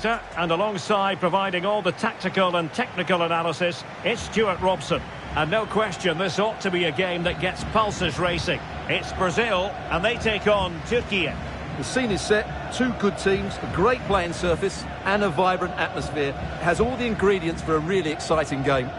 And alongside providing all the tactical and technical analysis, it's Stuart Robson. And no question, this ought to be a game that gets pulses racing. It's Brazil, and they take on Turkey. The scene is set, two good teams, a great playing surface and a vibrant atmosphere. It has all the ingredients for a really exciting game.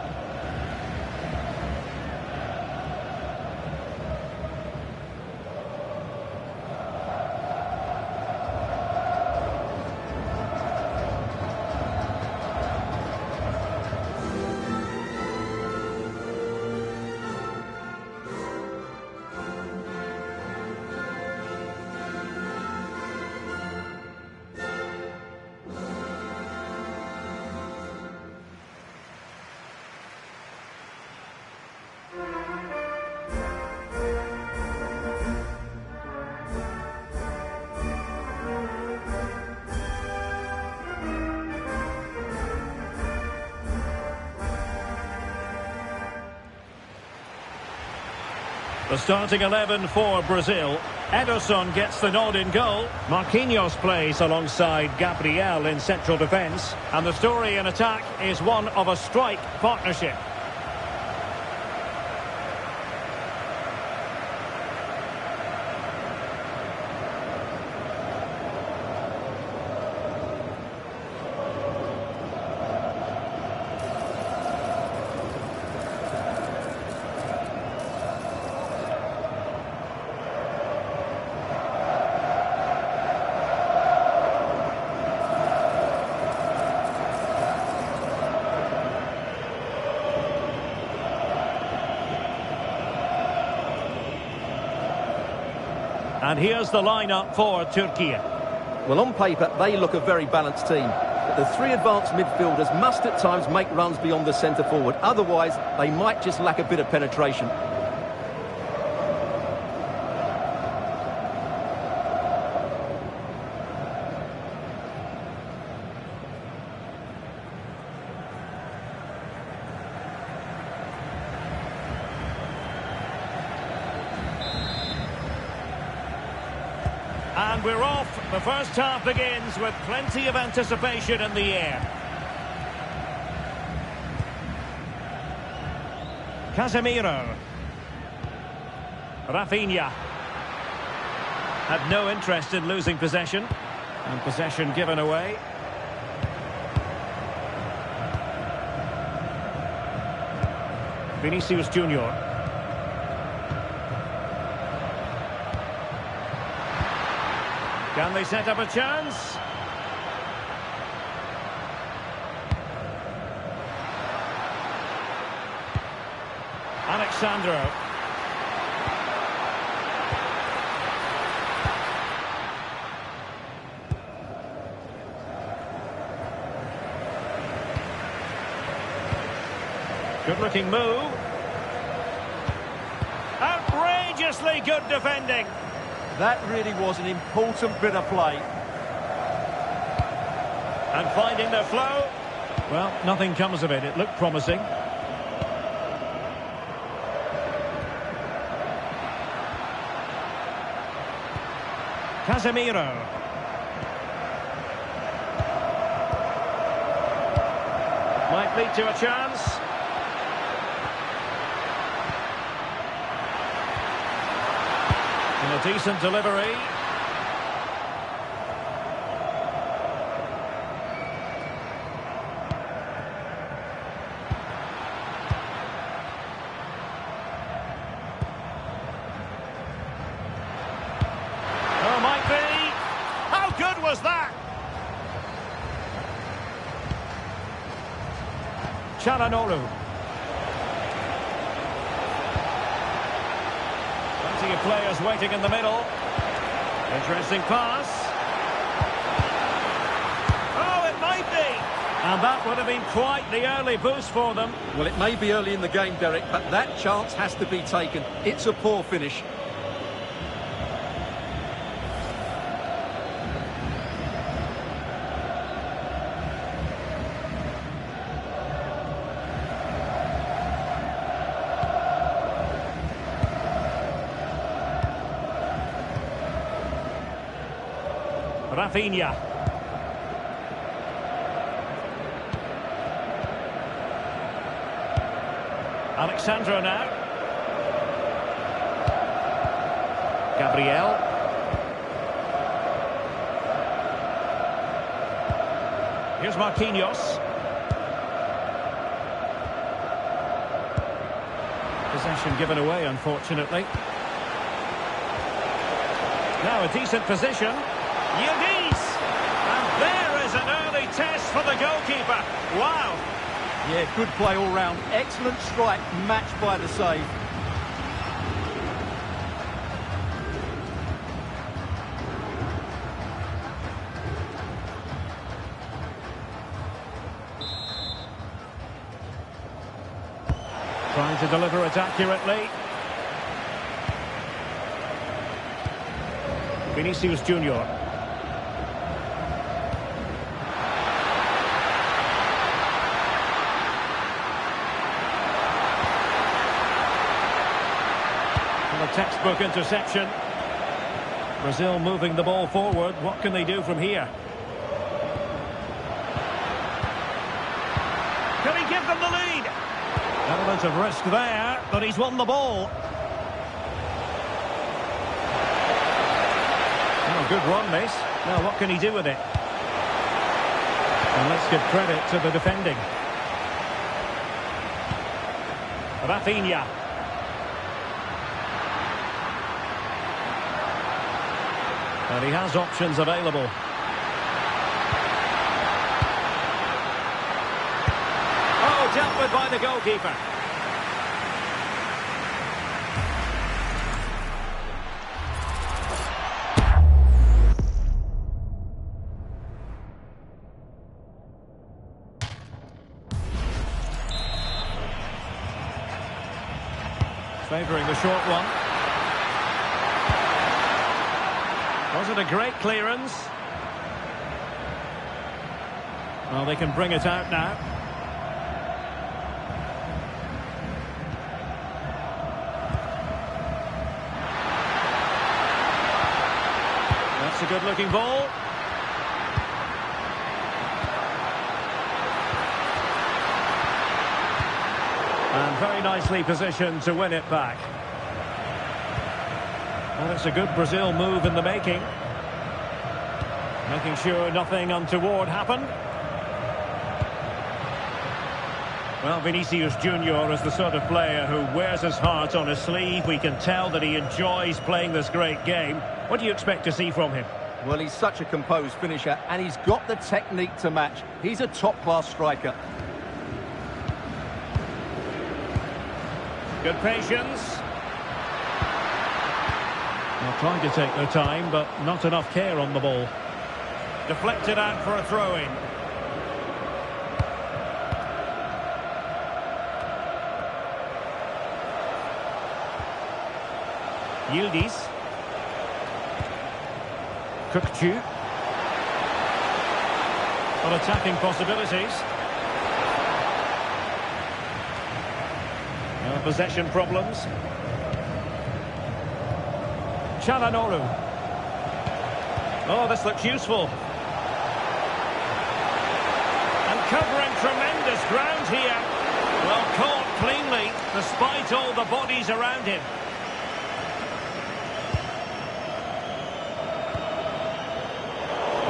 The starting 11 for Brazil. Ederson gets the nod in goal. Marquinhos plays alongside Gabriel in central defence. And the story in attack is one of a strike partnership. And here's the lineup for Turkey. Well, on paper, they look a very balanced team. But the three advanced midfielders must at times make runs beyond the centre forward. Otherwise, they might just lack a bit of penetration. And we're off. The first half begins with plenty of anticipation in the air. Casemiro. Rafinha. Had no interest in losing possession. And possession given away. Vinicius Junior. Can they set up a chance? Alexandro. Good-looking move. Outrageously good defending. That really was an important bit of play. And finding the flow. Well, nothing comes of it. It looked promising. Casemiro. Might lead to a chance. And a decent delivery. Oh, might be. How good was that? Çalhanoğlu. Plenty of players waiting in the middle. Interesting pass. Oh, it might be. And that would have been quite the early boost for them. Well, it may be early in the game, Derek, but that chance has to be taken. It's a poor finish. Rafinha. Alexandro now. Gabriel. Here's Marquinhos. Possession given away, unfortunately. Now a decent position. Yildiz! And there is an early test for the goalkeeper. Wow! Yeah, good play all round. Excellent strike, matched by the save. Trying to deliver it accurately. Vinicius Junior. And a textbook interception. Brazil moving the ball forward. What can they do from here? Can he give them the lead? Element of risk there, but he's won the ball. Oh, good run, miss. Now, what can he do with it? And let's give credit to the defending. Rafinha. And he has options available. Oh, dealt with by the goalkeeper. Favouring the short one. Was it a great clearance? Well, they can bring it out now. That's a good-looking ball. And very nicely positioned to win it back. Well, it's a good Brazil move in the making. Making sure nothing untoward happened. Well, Vinicius Junior is the sort of player who wears his heart on his sleeve. We can tell that he enjoys playing this great game. What do you expect to see from him? Well, he's such a composed finisher, and he's got the technique to match. He's a top-class striker. Good patience. They're trying to take their time, but not enough care on the ball. Deflected out for a throw-in. Yildiz. Kökçü. On attacking possibilities. Possession problems. Çalhanoğlu. Oh, this looks useful. And covering tremendous ground here. Well, caught cleanly, despite all the bodies around him.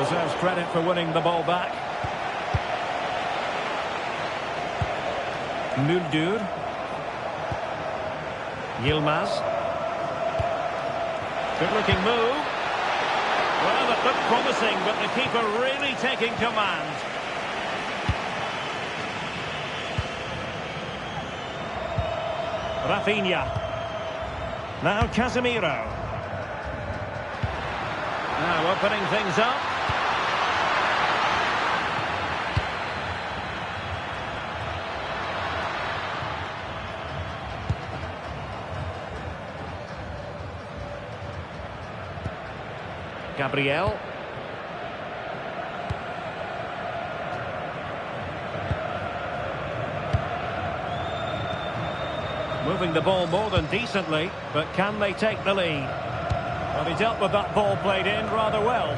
Deserves credit for winning the ball back. Müldür. Yilmaz. Good-looking move. Well, that looked promising, but the keeper really taking command. Rafinha. Now Casemiro. Now opening things up. Gabriel. Moving the ball more than decently, but can they take the lead? Well, he dealt with that ball played in rather well.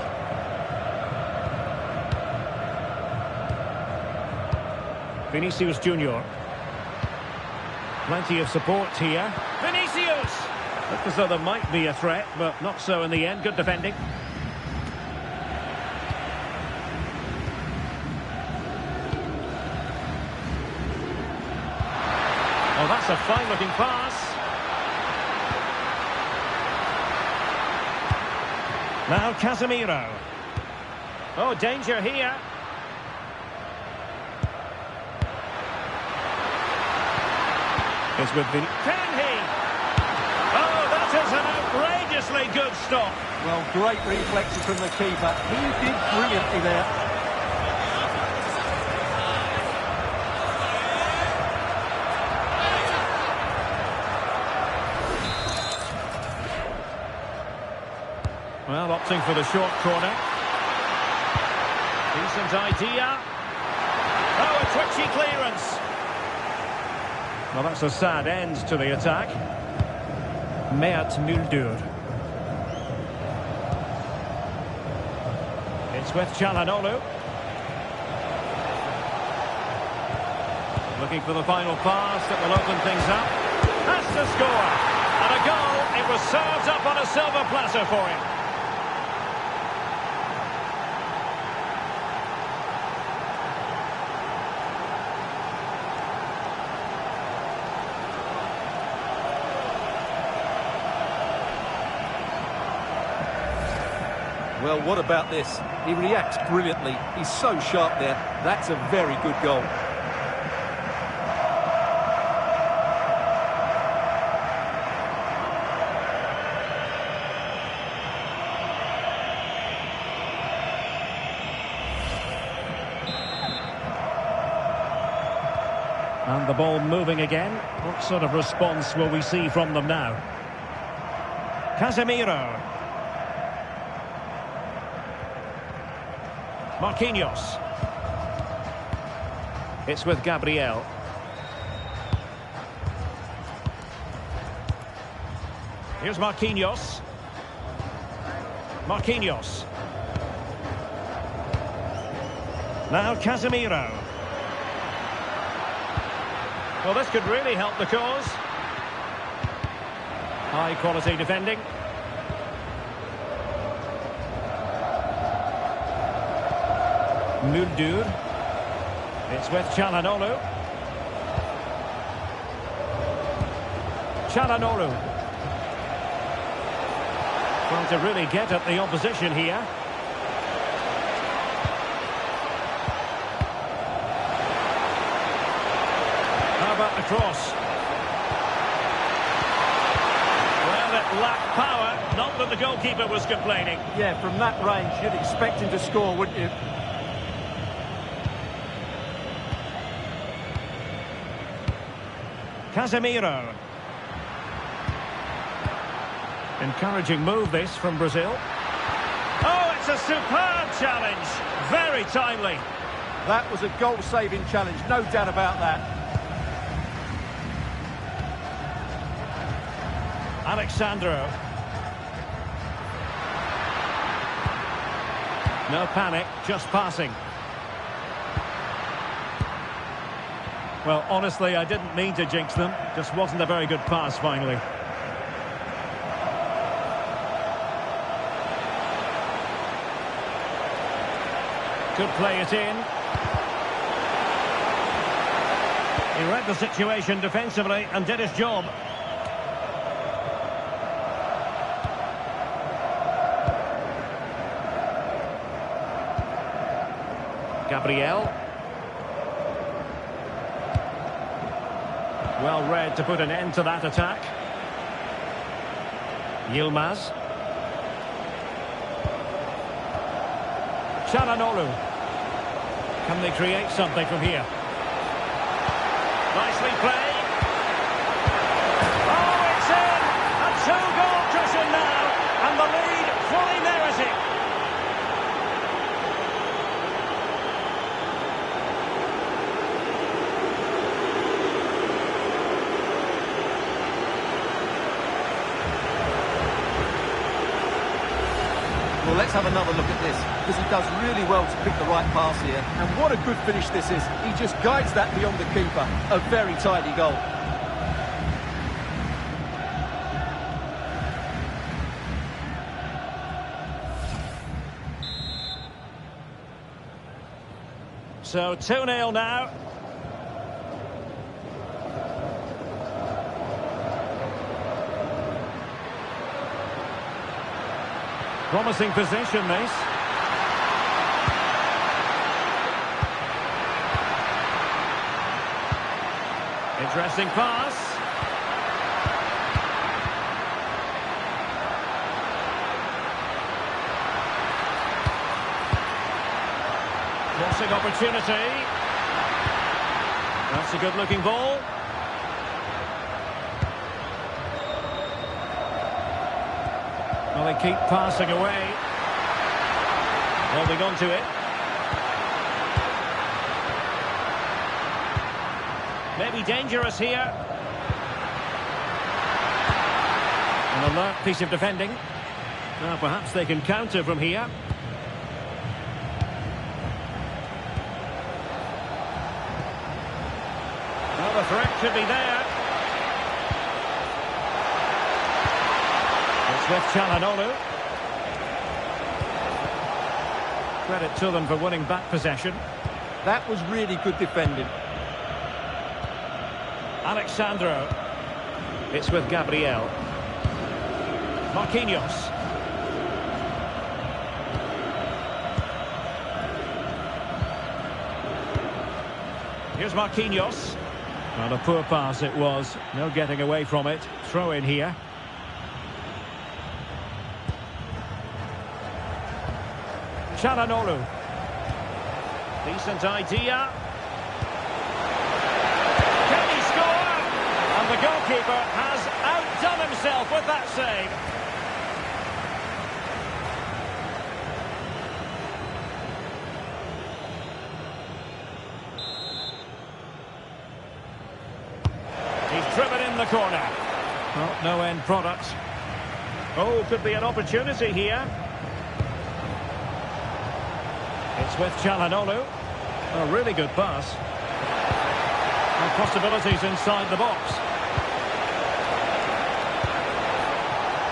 Vinicius Junior. Plenty of support here. Vinicius! Looked as though there might be a threat, but not so in the end. Good defending. Oh, that's a fine-looking pass. Now Casemiro. Oh, danger here. It's with Vin. Can he? Oh, that is an outrageously good stop. Well, great reflexes from the keeper. He did brilliantly there. Well, opting for the short corner. Decent idea. Oh, a twitchy clearance. Well, that's a sad end to the attack. Mert Muldur. It's with Çalhanoğlu. Looking for the final pass that will open things up. Has to score. And a goal. It was served up on a silver platter for him. Well, what about this? He reacts brilliantly. He's so sharp there. That's a very good goal. And the ball moving again. What sort of response will we see from them now? Casemiro. Marquinhos. It's with Gabriel. Here's Marquinhos. Marquinhos. Now Casemiro. Well, this could really help the cause. High quality defending. Muldur. It's with Çalhanoğlu. Çalhanoğlu. Trying to really get at the opposition here. How about the cross? Well, it lacked power. Not that the goalkeeper was complaining. Yeah, from that range, you'd expect him to score, wouldn't you? Casemiro. Encouraging move this from Brazil. Oh, it's a superb challenge. Very timely. That was a goal-saving challenge, no doubt about that. Alexandro. No panic, just passing. Well, honestly, I didn't mean to jinx them. Just wasn't a very good pass, finally. Could play it in. He read the situation defensively and did his job. Gabriel. Well read to put an end to that attack. Yilmaz. Çalhanoğlu. Can they create something from here? Nicely played. Oh, it's in! A two-goal cushion now, and the lead fully merited. Well, let's have another look at this, because he does really well to pick the right pass here. And what a good finish this is. He just guides that beyond the keeper. A very tidy goal. So 2-0 now. Promising position, this. Interesting pass. Crossing opportunity. That's a good-looking ball. Well, they keep passing away. Holding on to it. Maybe dangerous here. An alert piece of defending. Well, perhaps they can counter from here. Well, the threat should be there. It's with Çalhanoğlu. Credit to them for winning back possession. That was really good defending. Alexandro. It's with Gabriel. Marquinhos. Here's Marquinhos. Well, a poor pass it was. No getting away from it. Throw in here. Çalhanoğlu. Decent idea. Can he score? And the goalkeeper has outdone himself with that save. He's driven in the corner. Well, no end product. Oh, could be an opportunity here. It's with Çalhanoğlu. A really good pass. And possibilities inside the box.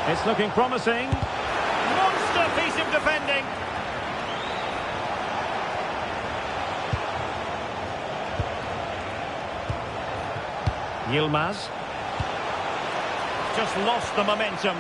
It's looking promising. Monster piece of defending. Yilmaz. Just lost the momentum.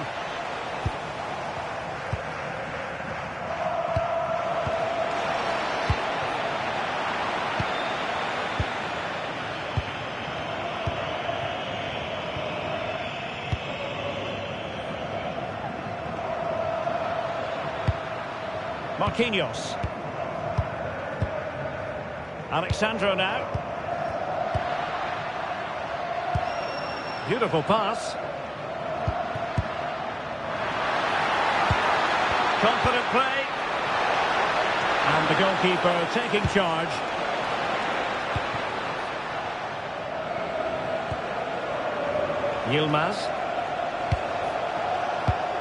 Marquinhos. Alexandro now. Beautiful pass. Confident play. And the goalkeeper taking charge. Yilmaz.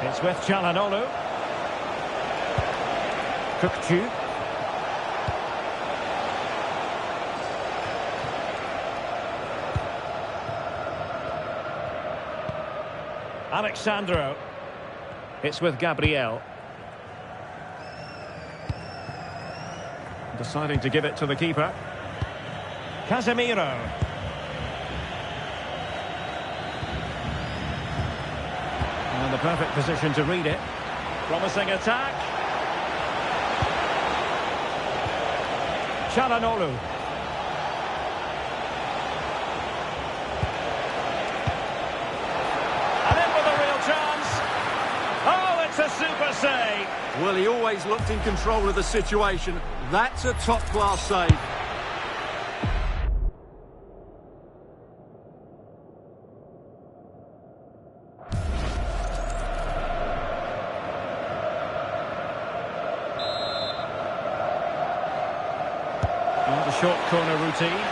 It's with Çalhanoğlu. Kökçü. Alexandro. It's with Gabriel. Deciding to give it to the keeper. Casemiro. And the perfect position to read it. Promising attack. Çalhanoğlu. And in with a real chance. Oh, it's a super save. Well, he always looked in control of the situation. That's a top-class save. The short corner routine.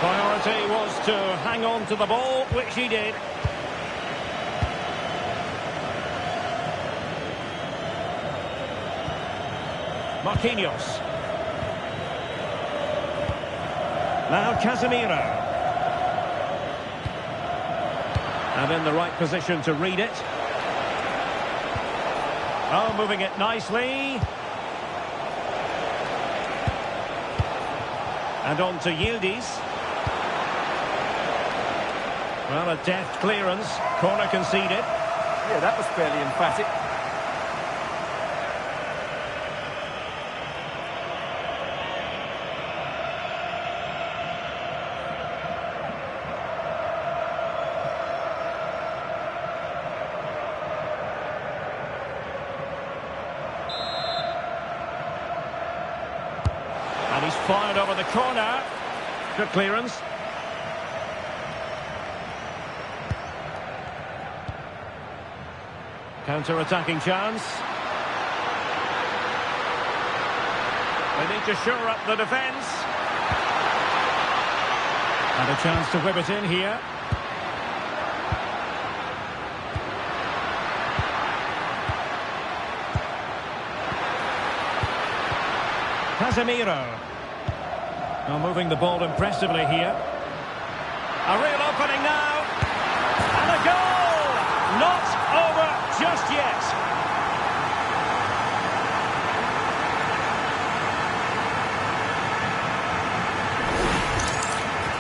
Priority was to hang on to the ball, which he did. Marquinhos. Now Casemiro. And in the right position to read it. Oh, moving it nicely. And on to Yildiz. Well, a deft clearance. Corner conceded. Yeah, that was fairly emphatic. And he's fired over the corner. Good clearance. Counter-attacking chance. They need to shore up the defence. And a chance to whip it in here. Casemiro. Now moving the ball impressively here. A real opening now. And a goal! Not over just yet.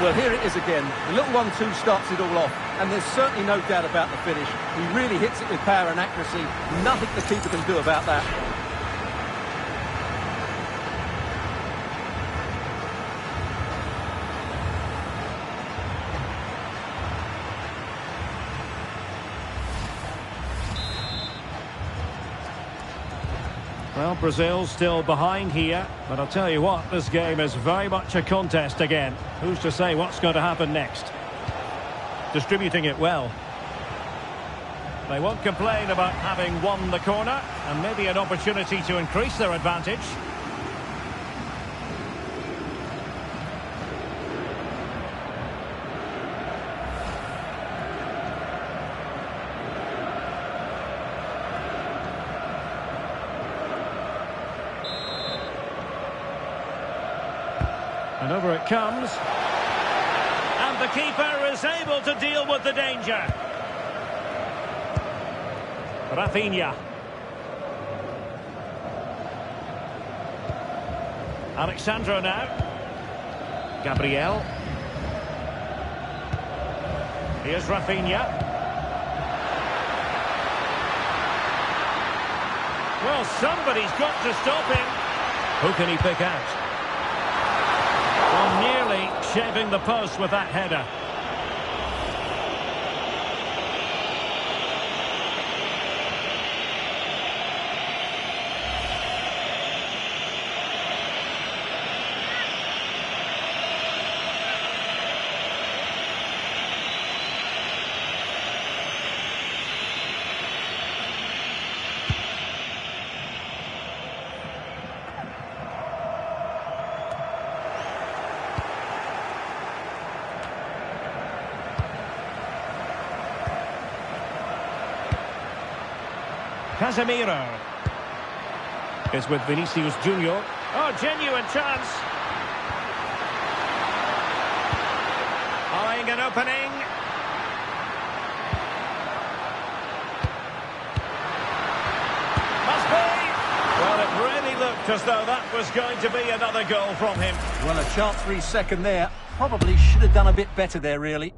Well, here it is again. The little 1-2 starts it all off. And there's certainly no doubt about the finish. He really hits it with power and accuracy. Nothing the keeper can do about that. Well, Brazil still behind here, but I'll tell you what, this game is very much a contest again. Who's to say what's going to happen next? Distributing it well. They won't complain about having won the corner, and maybe an opportunity to increase their advantage. And over it comes. And the keeper is able to deal with the danger. Rafinha. Alexandro now. Gabriel. Here's Rafinha. Well, somebody's got to stop him. Who can he pick out? Well, nearly shaving the post with that header. Casemiro is with Vinicius Junior. Oh, genuine chance. Eyeing an opening. Must be. Well, it really looked as though that was going to be another goal from him. Well, a chance for his second there. Probably should have done a bit better there, really.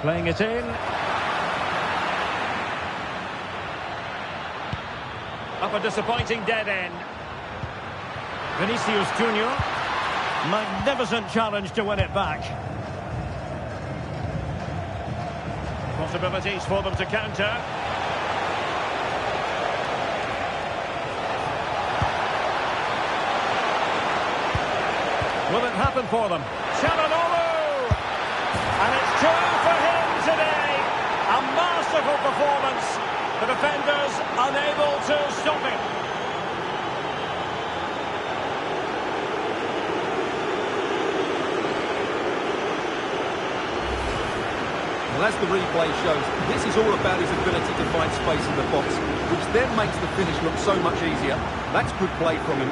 Playing it in. Up a disappointing dead end. Vinicius Junior. Magnificent challenge to win it back. Possibilities for them to counter. Will it happen for them? Çalhanoğlu! And it's two for him today. A masterful performance. The defenders unable to stop him. Well, as the replay shows, this is all about his ability to find space in the box, which then makes the finish look so much easier. That's good play from him.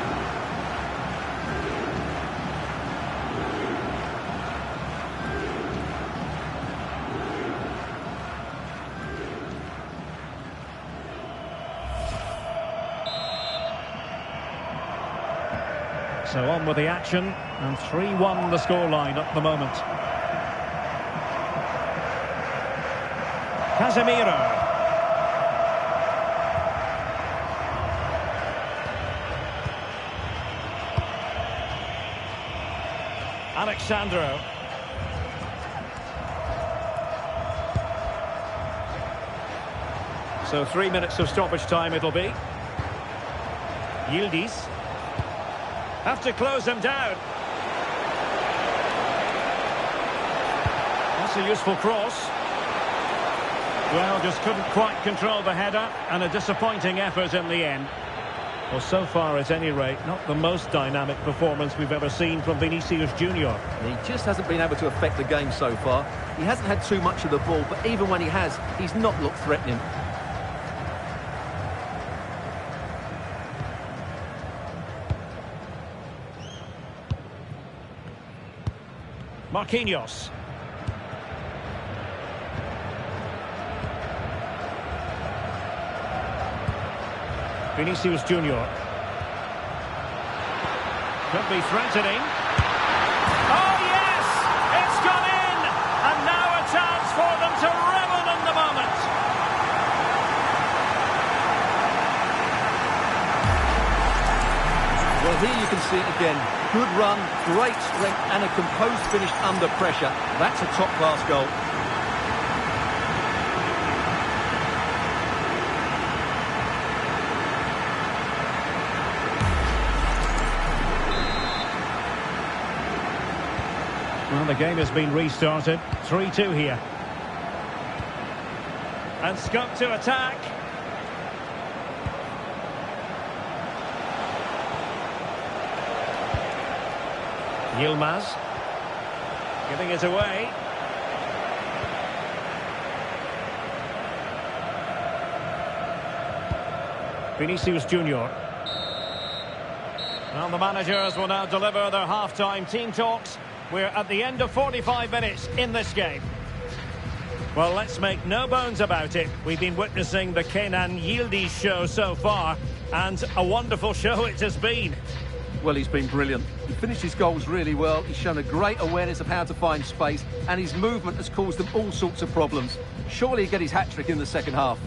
So on with the action, and 3-1 the scoreline at the moment. Casemiro. Alexandro. So 3 minutes of stoppage time it'll be. Yildiz. Have to close him down. That's a useful cross. Well, just couldn't quite control the header, and a disappointing effort in the end. Well, so far, at any rate, not the most dynamic performance we've ever seen from Vinicius Junior. He just hasn't been able to affect the game so far. He hasn't had too much of the ball, but even when he has, he's not looked threatening. Marquinhos. Vinicius Junior. Could be threatening. Oh yes! It's gone in! And now a chance for them to revel in the moment. Well, here you can see it again. Good run, great strength, and a composed finish under pressure. That's a top-class goal. Well, the game has been restarted. 3-2 here. And scope to attack. Yilmaz. Giving it away. Vinicius Junior. Well, the managers will now deliver their half-time team talks. We're at the end of 45 minutes in this game. Well, let's make no bones about it. We've been witnessing the Kenan Yildiz show so far, and a wonderful show it has been. Well, he's been brilliant. He finished his goals really well. He's shown a great awareness of how to find space, and his movement has caused them all sorts of problems. Surely he'll get his hat-trick in the second half.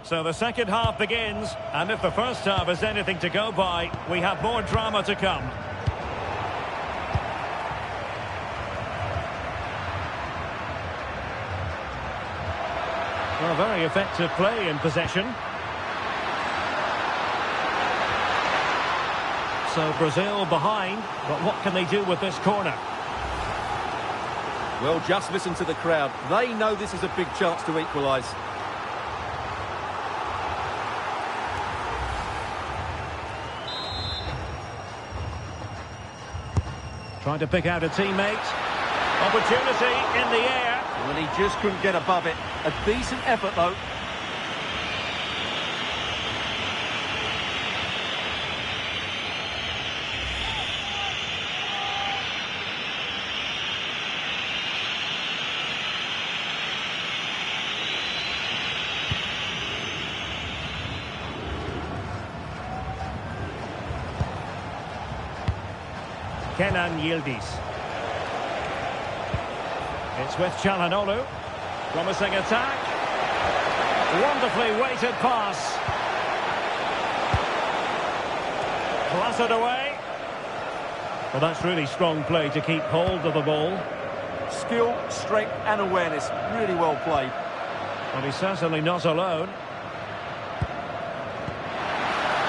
So the second half begins, and if the first half is anything to go by, we have more drama to come. Well, very effective play in possession. So Brazil behind, but what can they do with this corner? Well, just listen to the crowd. They know this is a big chance to equalise. Trying to pick out a teammate. Opportunity in the air. Well, he just couldn't get above it. A decent effort, though. Kenan Yildiz. It's with Çalhanoğlu. Promising attack. Wonderfully weighted pass. Clattered away. Well, that's really strong play to keep hold of the ball. Skill, strength and awareness. Really well played. Well, he's certainly not alone.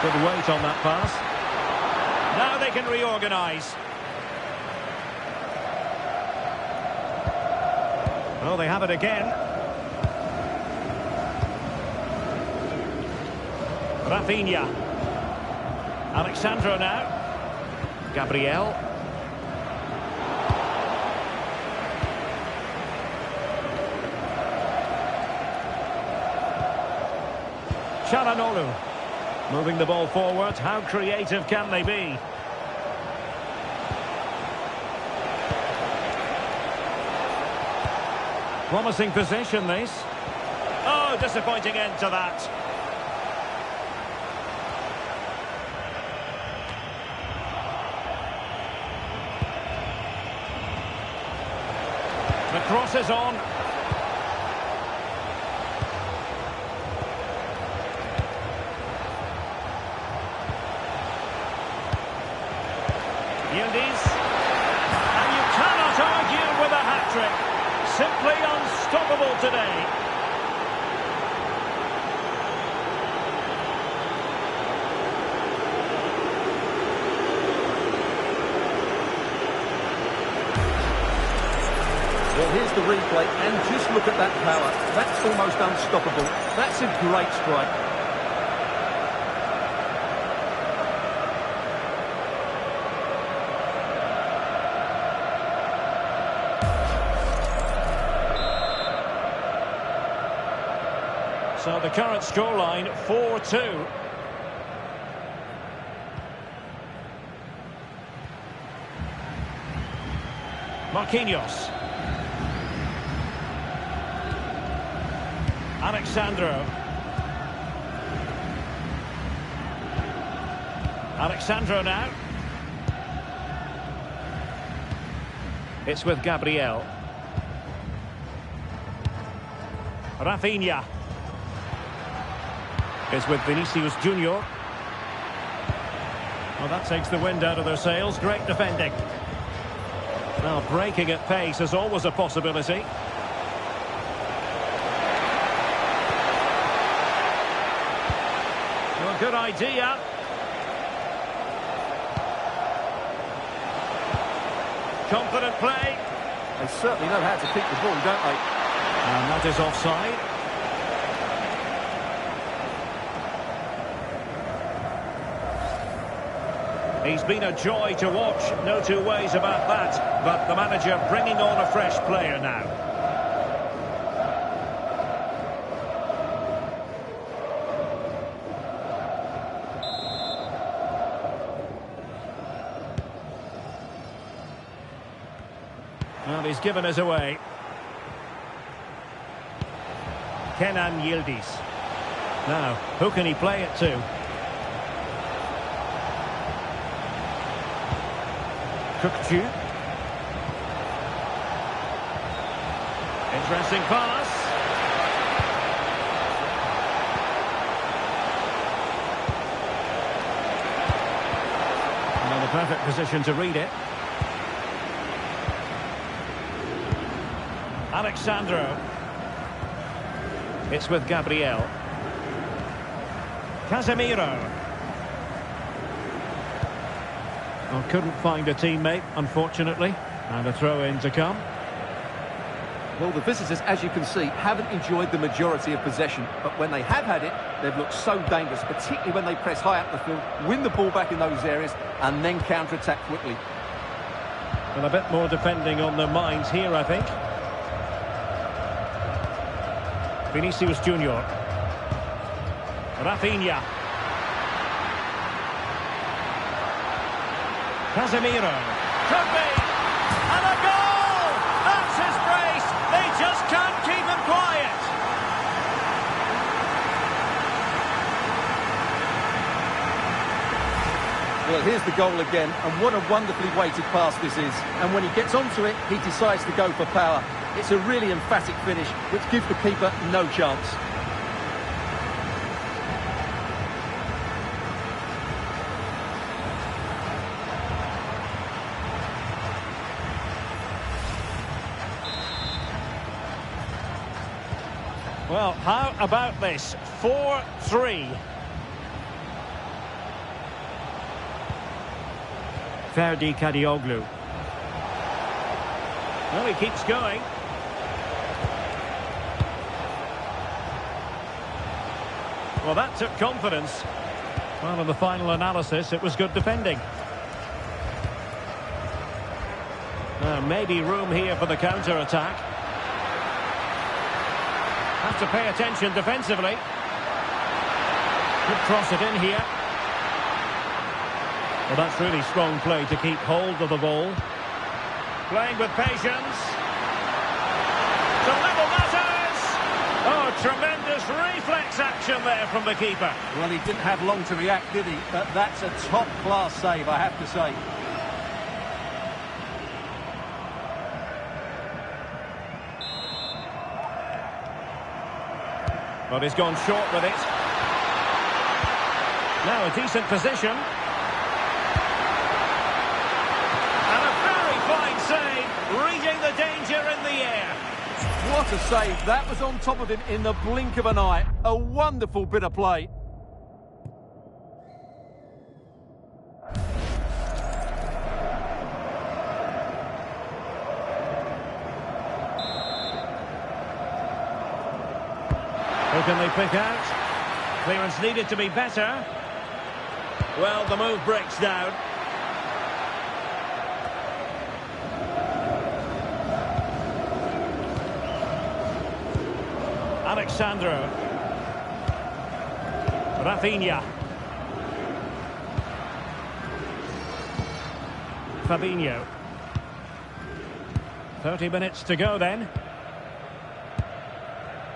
Good weight on that pass. Now they can reorganise. Oh, they have it again. Rafinha. Alexandro now. Gabriel. Çalhanoğlu. Moving the ball forward. How creative can they be? Promising position, this. Oh, disappointing end to that. The cross is on. Yildiz. And you cannot argue with a hat-trick. Simply unstoppable today. Well, here's the replay, and just look at that power. That's almost unstoppable. That's a great strike. So the current scoreline, 4-2. Marquinhos. Alexandro. Alexandro now. It's with Gabriel. Rafinha. Is with Vinicius Junior. Well, that takes the wind out of their sails. Great defending. Now, breaking at pace is always a possibility. Well, good idea. Confident play. They certainly know how to keep the ball, don't they? And that is offside. He's been a joy to watch, no two ways about that. But the manager bringing on a fresh player now. Well, he's given us away. Kenan Yildiz. Now, who can he play it to? Kökçü. Interesting pass. And the perfect position to read it. Alexandro. It's with Gabriel. Casemiro. Well, couldn't find a teammate, unfortunately. And a throw-in to come. Well, the visitors, as you can see, haven't enjoyed the majority of possession. But when they have had it, they've looked so dangerous, particularly when they press high up the field, win the ball back in those areas, and then counter-attack quickly. And a bit more defending on their minds here, I think. Vinicius Junior. Rafinha. Casemiro. Could be. And a goal! That's his brace. They just can't keep him quiet. Well, here's the goal again, and what a wonderfully weighted pass this is. And when he gets onto it, he decides to go for power. It's a really emphatic finish, which gives the keeper no chance. Well, how about this? 4-3. Ferdi Kadioglu. Well, he keeps going. Well, that took confidence. Well, in the final analysis, it was good defending. Maybe room here for the counter-attack. Have to pay attention defensively. Could cross it in here. Well, that's really strong play to keep hold of the ball. Playing with patience. To level matters! Oh, tremendous reflex action there from the keeper. Well, he didn't have long to react, did he? But that's a top-class save, I have to say. But he's gone short with it. Now a decent position. And a very fine save, reading the danger in the air. What a save. That was on top of him in the blink of an eye. A wonderful bit of play. Who can they pick out? Clearance needed to be better. Well, the move breaks down. Alexandro. Rafinha. Fabinho. 30 minutes to go then.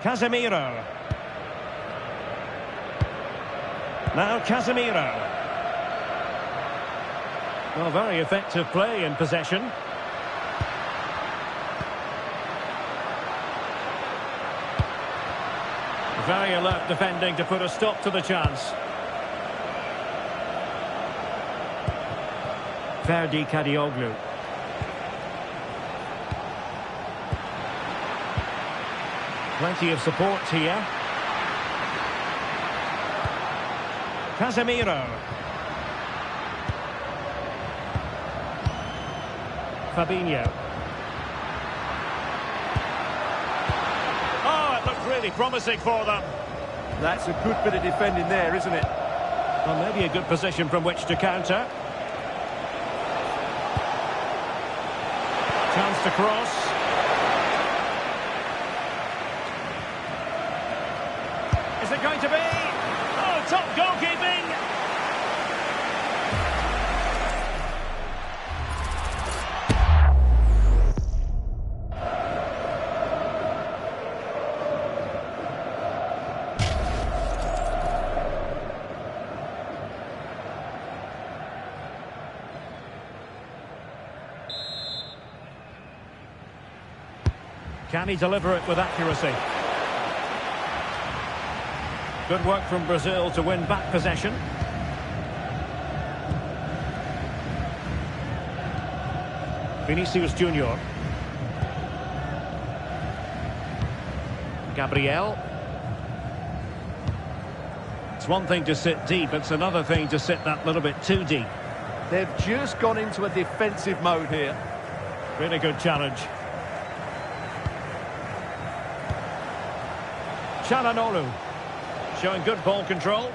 Casemiro. Now Casemiro. Well, very effective play in possession. Very alert defending to put a stop to the chance. Ferdi Kadioglu. Plenty of support here. Casemiro. Fabinho. Oh, it looked really promising for them. That's a good bit of defending there, isn't it? Well, maybe a good position from which to counter. Chance to cross. Is it going to be? Oh, top goalkeeping! Can he deliver it with accuracy? Good work from Brazil to win back possession. Vinicius Junior. Gabriel. It's one thing to sit deep, it's another thing to sit that little bit too deep. They've just gone into a defensive mode here. Really good challenge. Çalhanoğlu showing good ball control.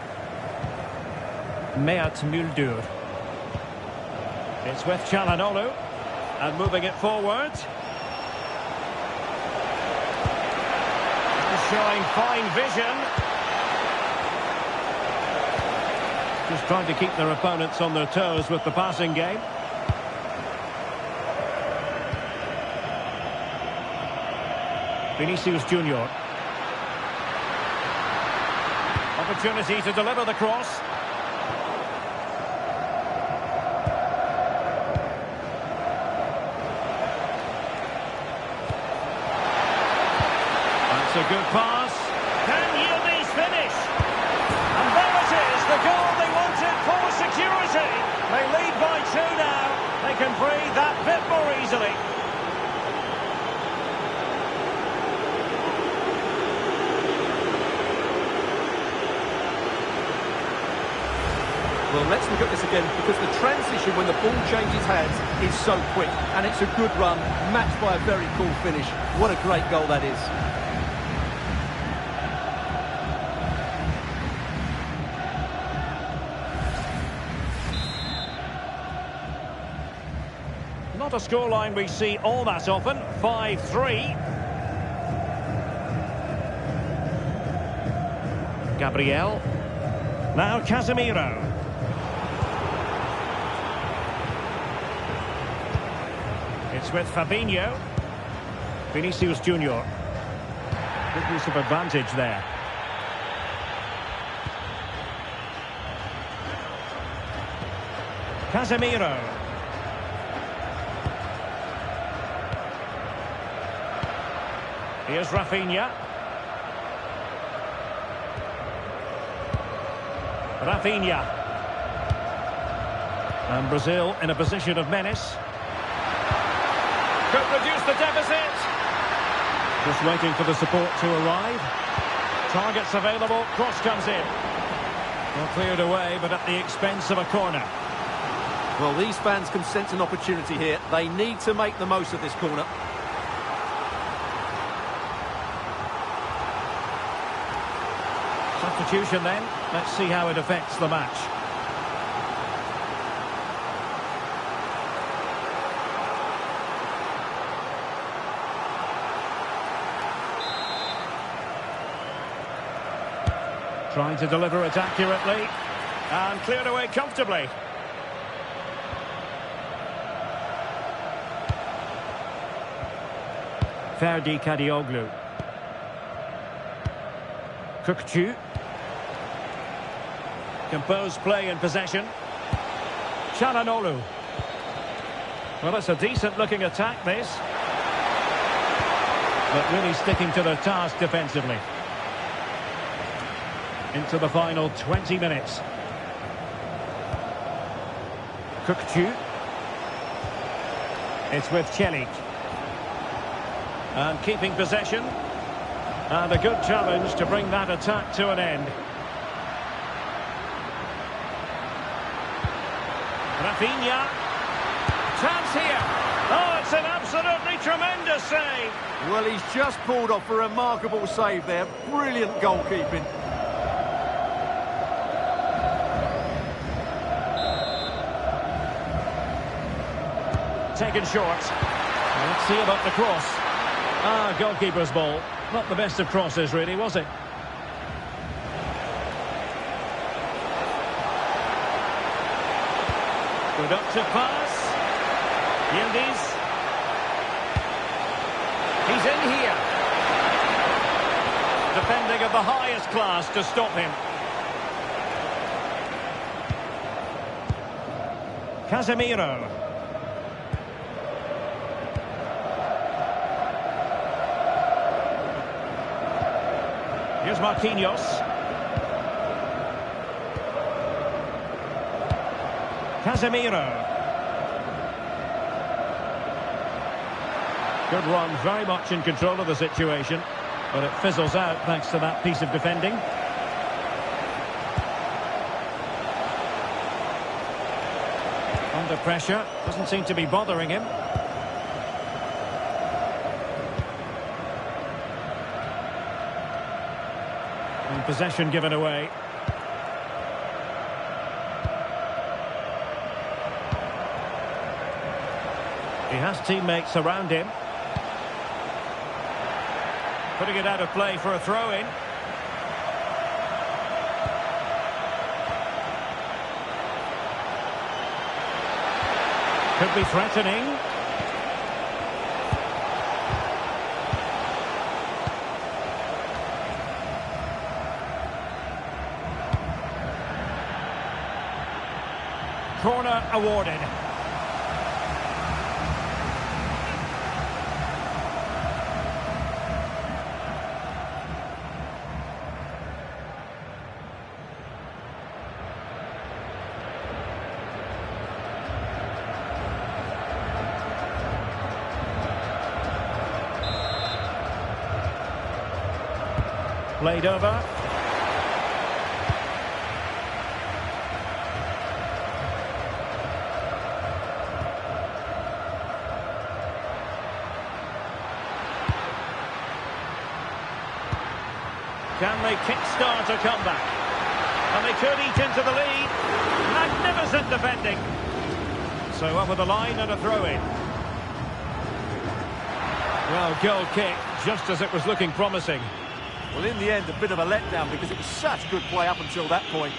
Mert Müldür. It's with Çalhanoğlu and moving it forward. And showing fine vision. Just trying to keep their opponents on their toes with the passing game. Vinicius Junior. Opportunity to deliver the cross. That's a good pass. Can Yildiz finish? And there it is, the goal they wanted for security. They lead by 2 now. They can breathe that bit more easily. Well, let's look at this again, because the transition when the ball changes hands is so quick, and it's a good run, matched by a very cool finish. What a great goal that is. Not a scoreline we see all that often, 5-3. Gabriel. Now Casemiro. It's with Fabinho. Vinicius Junior. Good use of advantage there. Casemiro. Here's Rafinha. Rafinha. And Brazil in a position of menace. Could reduce the deficit. Just waiting for the support to arrive. Targets available. Cross comes in. Well, cleared away, but at the expense of a corner. Well, these fans can sense an opportunity here. They need to make the most of this corner. Substitution then. Let's see how it affects the match. Trying to deliver it accurately. And cleared away comfortably. Ferdi Kadioglu. Kökçü. Composed play in possession. Çalhanoğlu. Well, it's a decent-looking attack, this. But really sticking to their task defensively. Into the final 20 minutes. Kökçü. It's with Çelik. And keeping possession. And a good challenge to bring that attack to an end. Rafinha. Chance here. Oh, it's an absolutely tremendous save. Well, he's just pulled off a remarkable save there. Brilliant goalkeeping. Taken short. Let's see about the cross. Ah, goalkeeper's ball. Not the best of crosses, really, was it? Productive pass. Yildiz. He's in here. Defending of the highest class to stop him. Casemiro. Here's Marquinhos. Casemiro. Good run, very much in control of the situation, but it fizzles out thanks to that piece of defending. Under pressure, doesn't seem to be bothering him. And possession given away. He has teammates around him. Putting it out of play for a throw-in. Could be threatening. Corner awarded. Played over. Can they kickstart a comeback? And they could eat into the lead. Magnificent defending. So over the line and a throw-in. Well, goal kick, just as it was looking promising. Well, in the end, a bit of a letdown because it was such good play up until that point.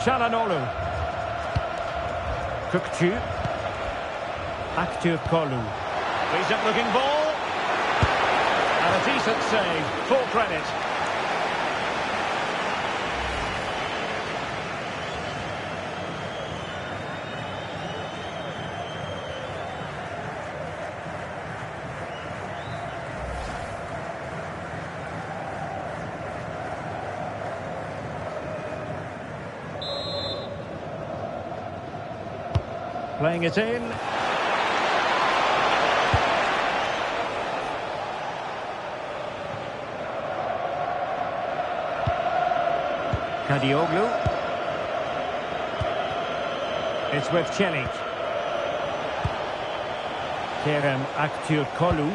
Çalhanoğlu. Kökçü. Aktürkoğlu. Decent looking ball. And a decent save. Full credit. Playing it in. Kadioglu. It's with Çelik. Kerem Aktürkoğlu.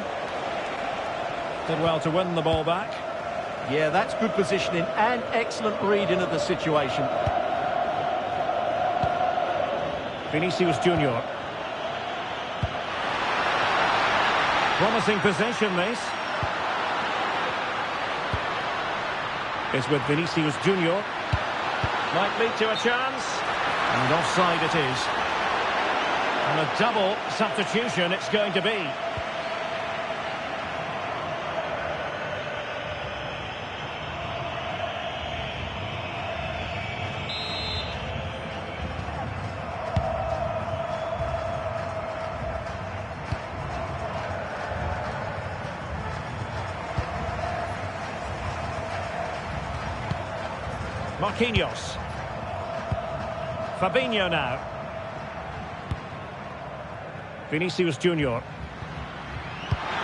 Did well to win the ball back. Yeah, that's good positioning and excellent reading of the situation. Vinicius Junior. Promising possession, this. Is with Vinicius Junior. Might lead to a chance. And offside it is. And a double substitution it's going to be. Marquinhos. Fabinho now. Vinicius Junior.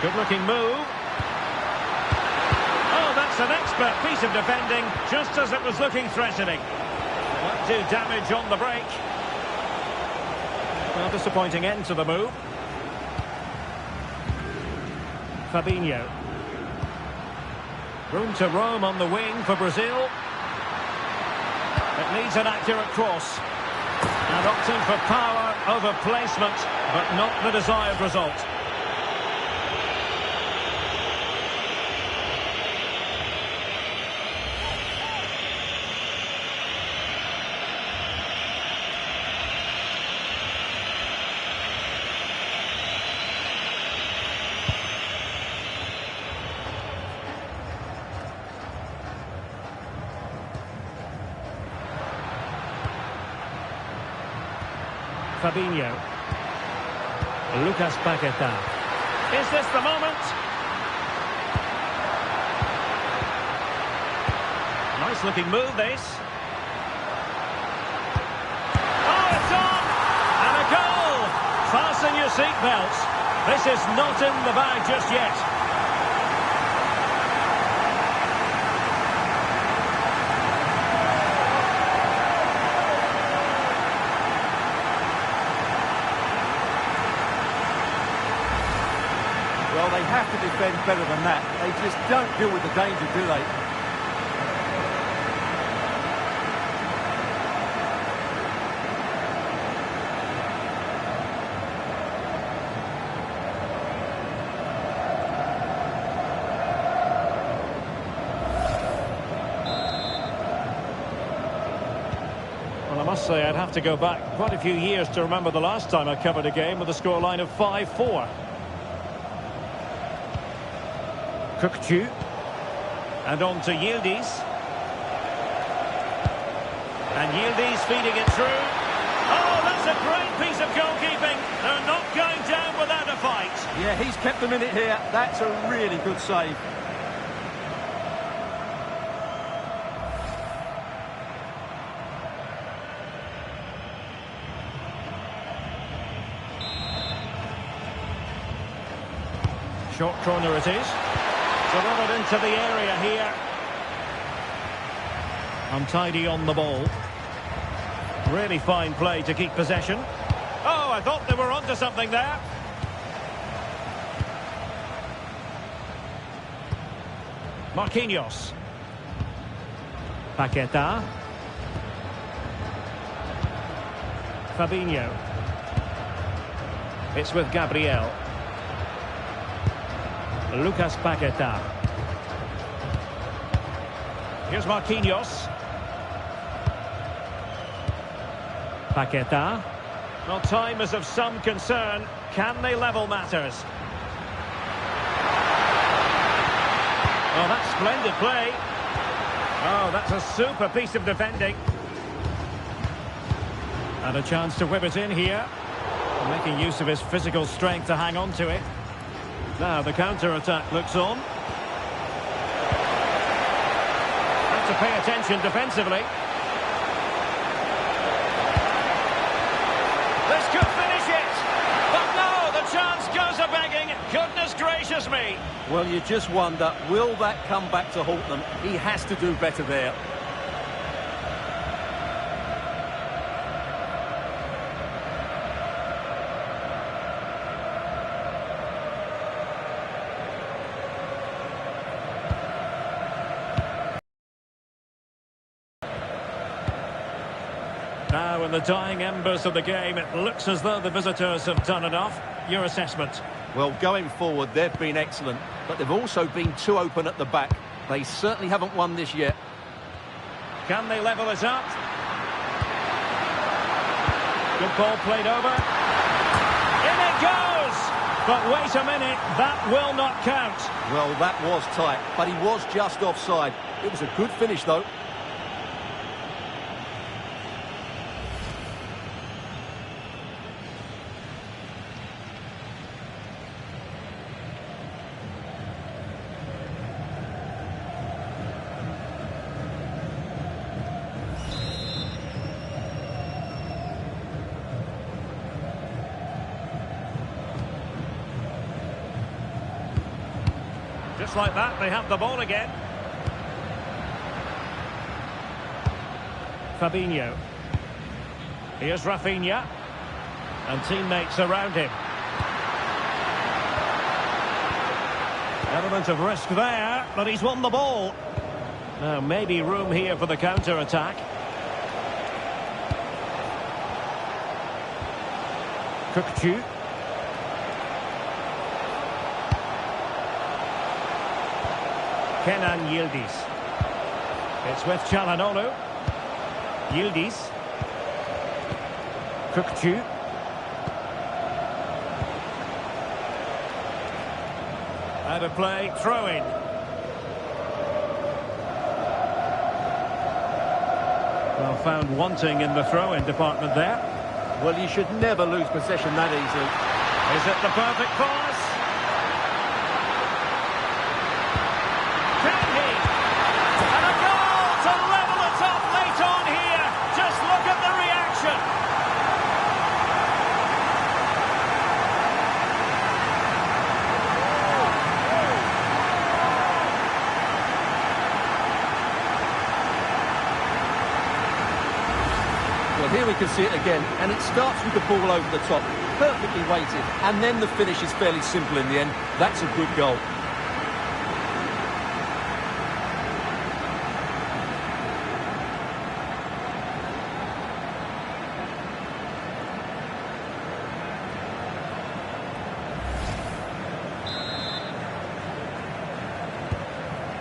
Good-looking move. Oh, that's an expert piece of defending, just as it was looking threatening. Won't do damage on the break. Well, disappointing end to the move. Fabinho. Room to roam on the wing for Brazil. It needs an accurate cross. And opting for power over placement, but not the desired result. Fabinho. Lucas Paquetá. Is this the moment? Nice looking move, this. Oh, it's on! And a goal! Fasten your seatbelts. This is not in the bag just yet. Well, they have to defend better than that. They just don't deal with the danger, do they? Well, I must say I'd have to go back quite a few years to remember the last time I covered a game with a scoreline of 5-4. Kökçü. And on to Yildiz. And Yildiz feeding it through. Oh, that's a great piece of goalkeeping. They're not going down without a fight. Yeah, he's kept them in it here. That's a really good save. Short corner it is. Delivered into the area here. Untidy on the ball. Really fine play to keep possession. Oh, I thought they were onto something there. Marquinhos. Paquetá. Fabinho. It's with Gabriel. Lucas Paquetá. Here's Marquinhos. Paqueta. Well, time is of some concern. Can they level matters? Oh, that's splendid play. Oh, that's a super piece of defending. And a chance to whip it in here. Making use of his physical strength to hang on to it. Now the counter-attack looks on. Have to pay attention defensively. This could finish it. But no, the chance goes a-begging. Goodness gracious me. Well, you just wonder, will that come back to haunt them? He has to do better there. Now, in the dying embers of the game, it looks as though the visitors have done enough. Your assessment? Well, going forward, they've been excellent, but they've also been too open at the back. They certainly haven't won this yet. Can they level it up? Good ball played over. In it goes! But wait a minute, that will not count. Well, that was tight, but he was just offside. It was a good finish, though. Just like that, they have the ball again. Fabinho. Here's Rafinha. And teammates around him. Element of risk there, but he's won the ball. Now, maybe room here for the counter-attack. Kökçü. Kenan Yildiz. It's with Çalhanoğlu. Yildiz. Kökçü. Out of play, throw-in. Well, found wanting in the throw-in department there. Well, you should never lose possession that easily. Is it the perfect pass? Can he? And a goal to level it up late on here. Just look at the reaction. Well, here we can see it again, and it starts with the ball over the top, perfectly weighted, and then the finish is fairly simple in the end. That's a good goal.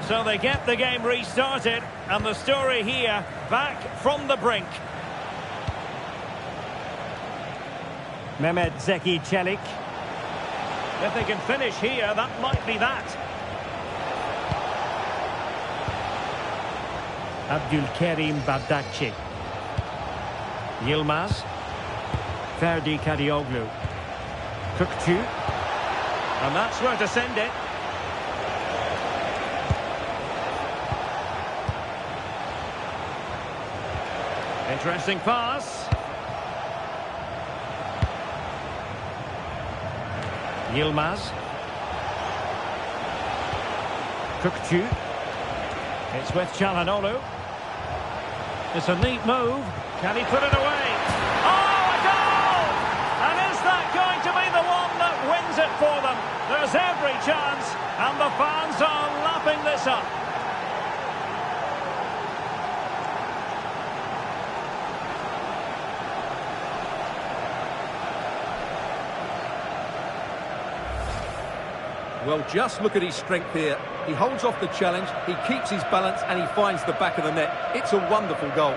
So they get the game restarted, and the story here, back from the brink. Mehmet Zeki Çelik. If they can finish here, that might be that. Abdülkerim Bardakçı. Yılmaz. Ferdi Kadioglu. Kökçü. And that's where to send it. Interesting pass. Yılmaz. Kökçü. It's with Çalhanoğlu. It's a neat move. Can he put it away? Oh, a goal! And is that going to be the one that wins it for them? There's every chance, and the fans are lapping this up. Well, just look at his strength here. He holds off the challenge, he keeps his balance, and he finds the back of the net. It's a wonderful goal.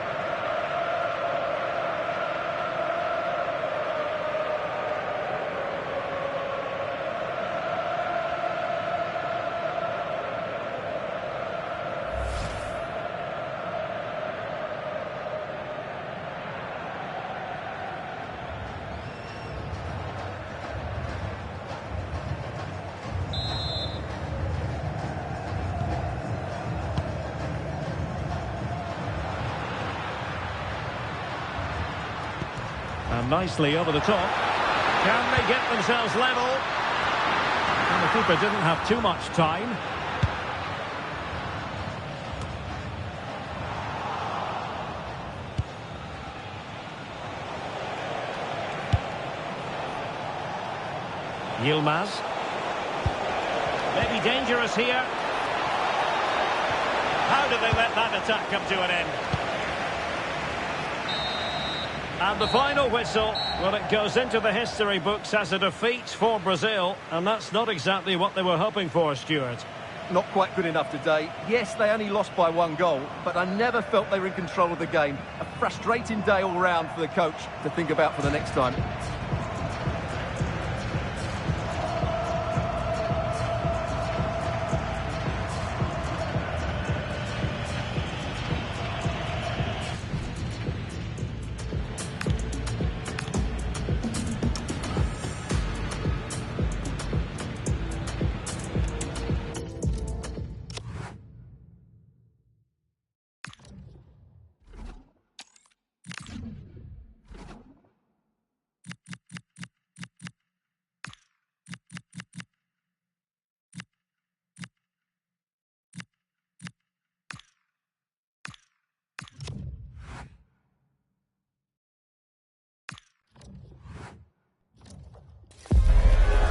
And nicely over the top. Can they get themselves level? And the keeper didn't have too much time. Yilmaz. Maybe dangerous here. How do they let that attack come to an end? And the final whistle, well, it goes into the history books as a defeat for Brazil, and that's not exactly what they were hoping for, Stuart. Not quite good enough today. Yes, they only lost by 1 goal, but I never felt they were in control of the game. A frustrating day all round for the coach to think about for the next time.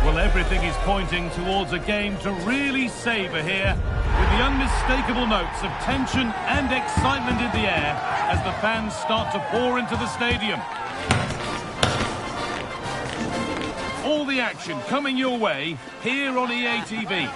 Well, everything is pointing towards a game to really savour here, with the unmistakable notes of tension and excitement in the air as the fans start to pour into the stadium. All the action coming your way here on EA TV.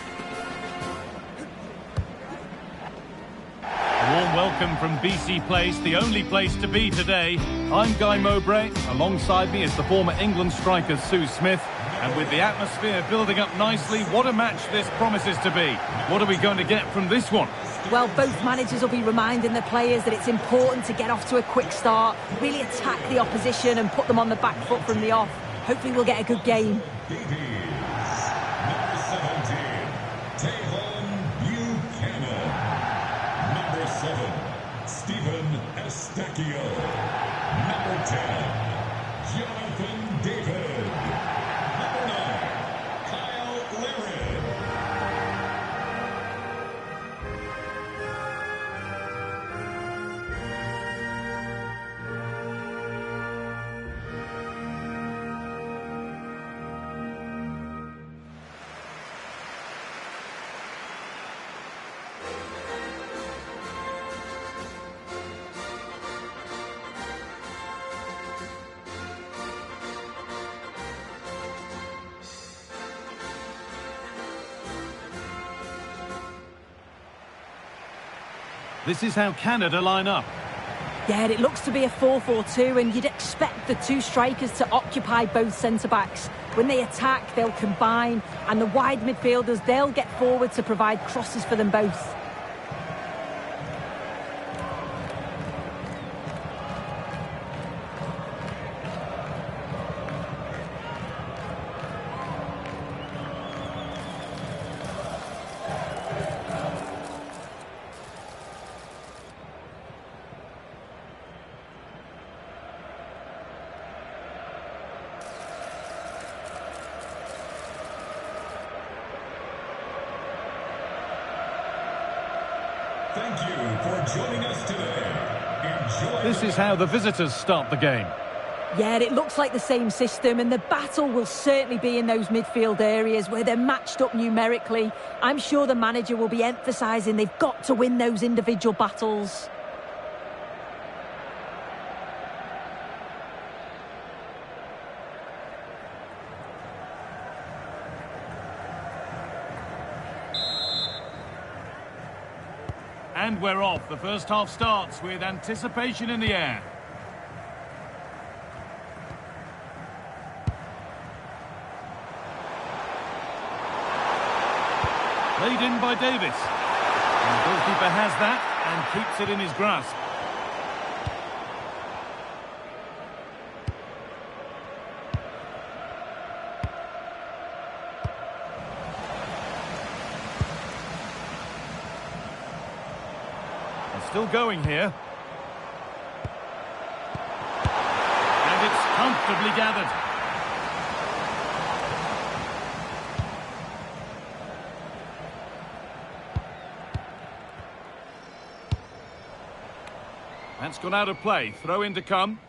A warm welcome from BC Place, the only place to be today. I'm Guy Mowbray. Alongside me is the former England striker Sue Smith. And with the atmosphere building up nicely, what a match this promises to be. What are we going to get from this one? Well, both managers will be reminding the players that it's important to get off to a quick start, really attack the opposition and put them on the back foot from the off. Hopefully we'll get a good game. Number 17, Tejon Buchanan. Number 7, Stephen Estacio. Number 10, Jonathan David. This is how Canada line up. Yeah, it looks to be a 4-4-2, and you'd expect the two strikers to occupy both centre-backs. When they attack, they'll combine, and the wide midfielders, they'll get forward to provide crosses for them both. Thank you for joining us today. Enjoy. This is how the visitors start the game. Yeah, it looks like the same system, and the battle will certainly be in those midfield areas where they're matched up numerically. I'm sure the manager will be emphasising they've got to win those individual battles. And we're off. The first half starts with anticipation in the air. Played in by Davis. And the goalkeeper has that and keeps it in his grasp. Still going here. And it's comfortably gathered. That's gone out of play. Throw in to come.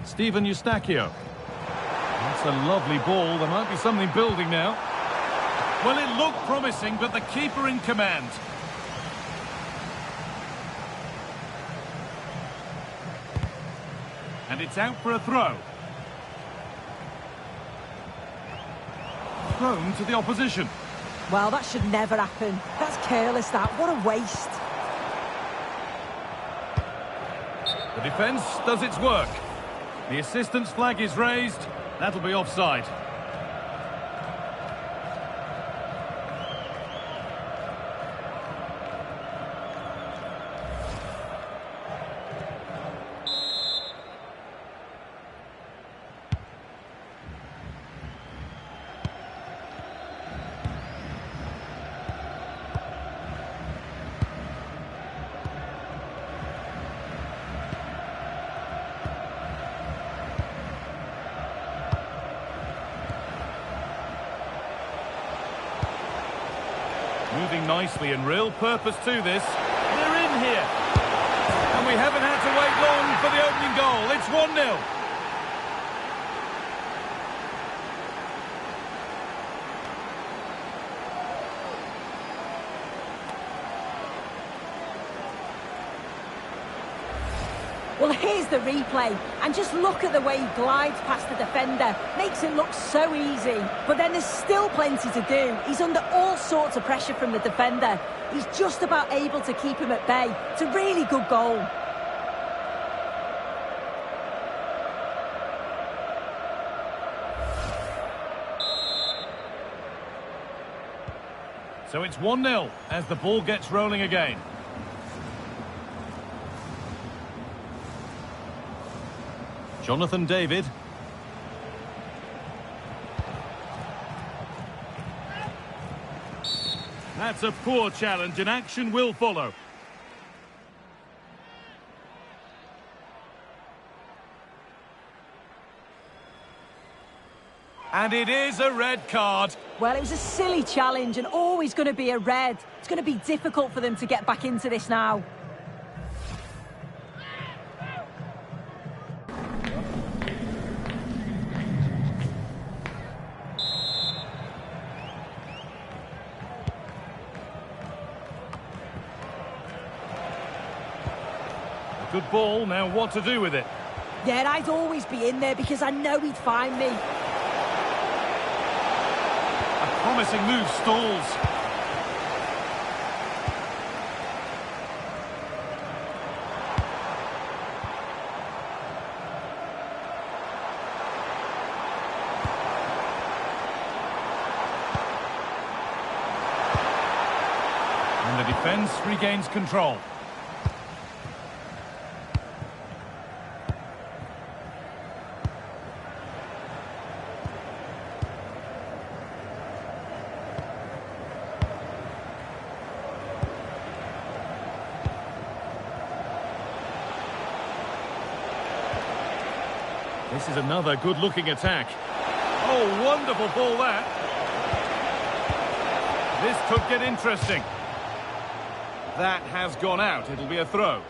Steven Eustachio. That's a lovely ball. There might be something building now. Well, it looked promising, but the keeper in command. And it's out for a throw. Thrown to the opposition. Well, that should never happen. That's careless, that. What a waste. The defence does its work. The assistant's flag is raised. That'll be offside. Moving nicely and real purpose to this. They're in here. And we haven't had to wait long for the opening goal. It's 1-0. Well, here's the replay, and just look at the way he glides past the defender. Makes it look so easy, but then there's still plenty to do. He's under all sorts of pressure from the defender. He's just about able to keep him at bay. It's a really good goal. So it's 1-0 as the ball gets rolling again. Jonathan David. That's a poor challenge, and action will follow. And it is a red card. Well, it was a silly challenge and always going to be a red. It's going to be difficult for them to get back into this now. Good ball, now what to do with it? Yeah, I'd always be in there because I know he'd find me. A promising move stalls. And the defence regains control. This is another good-looking attack. Oh, wonderful ball that. This could get interesting. That has gone out. It'll be a throw.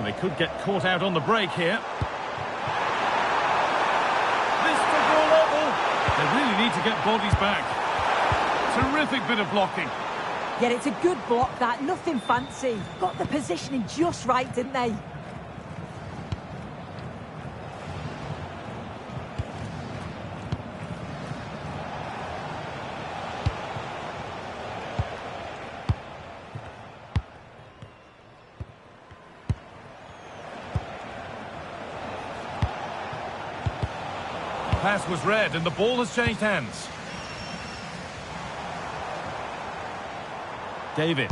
They could get caught out on the break here. This took all level. They really need to get bodies back. Terrific bit of blocking. Yeah, it's a good block, that. Nothing fancy. Got the positioning just right, didn't they? Pass was read and the ball has changed hands. David.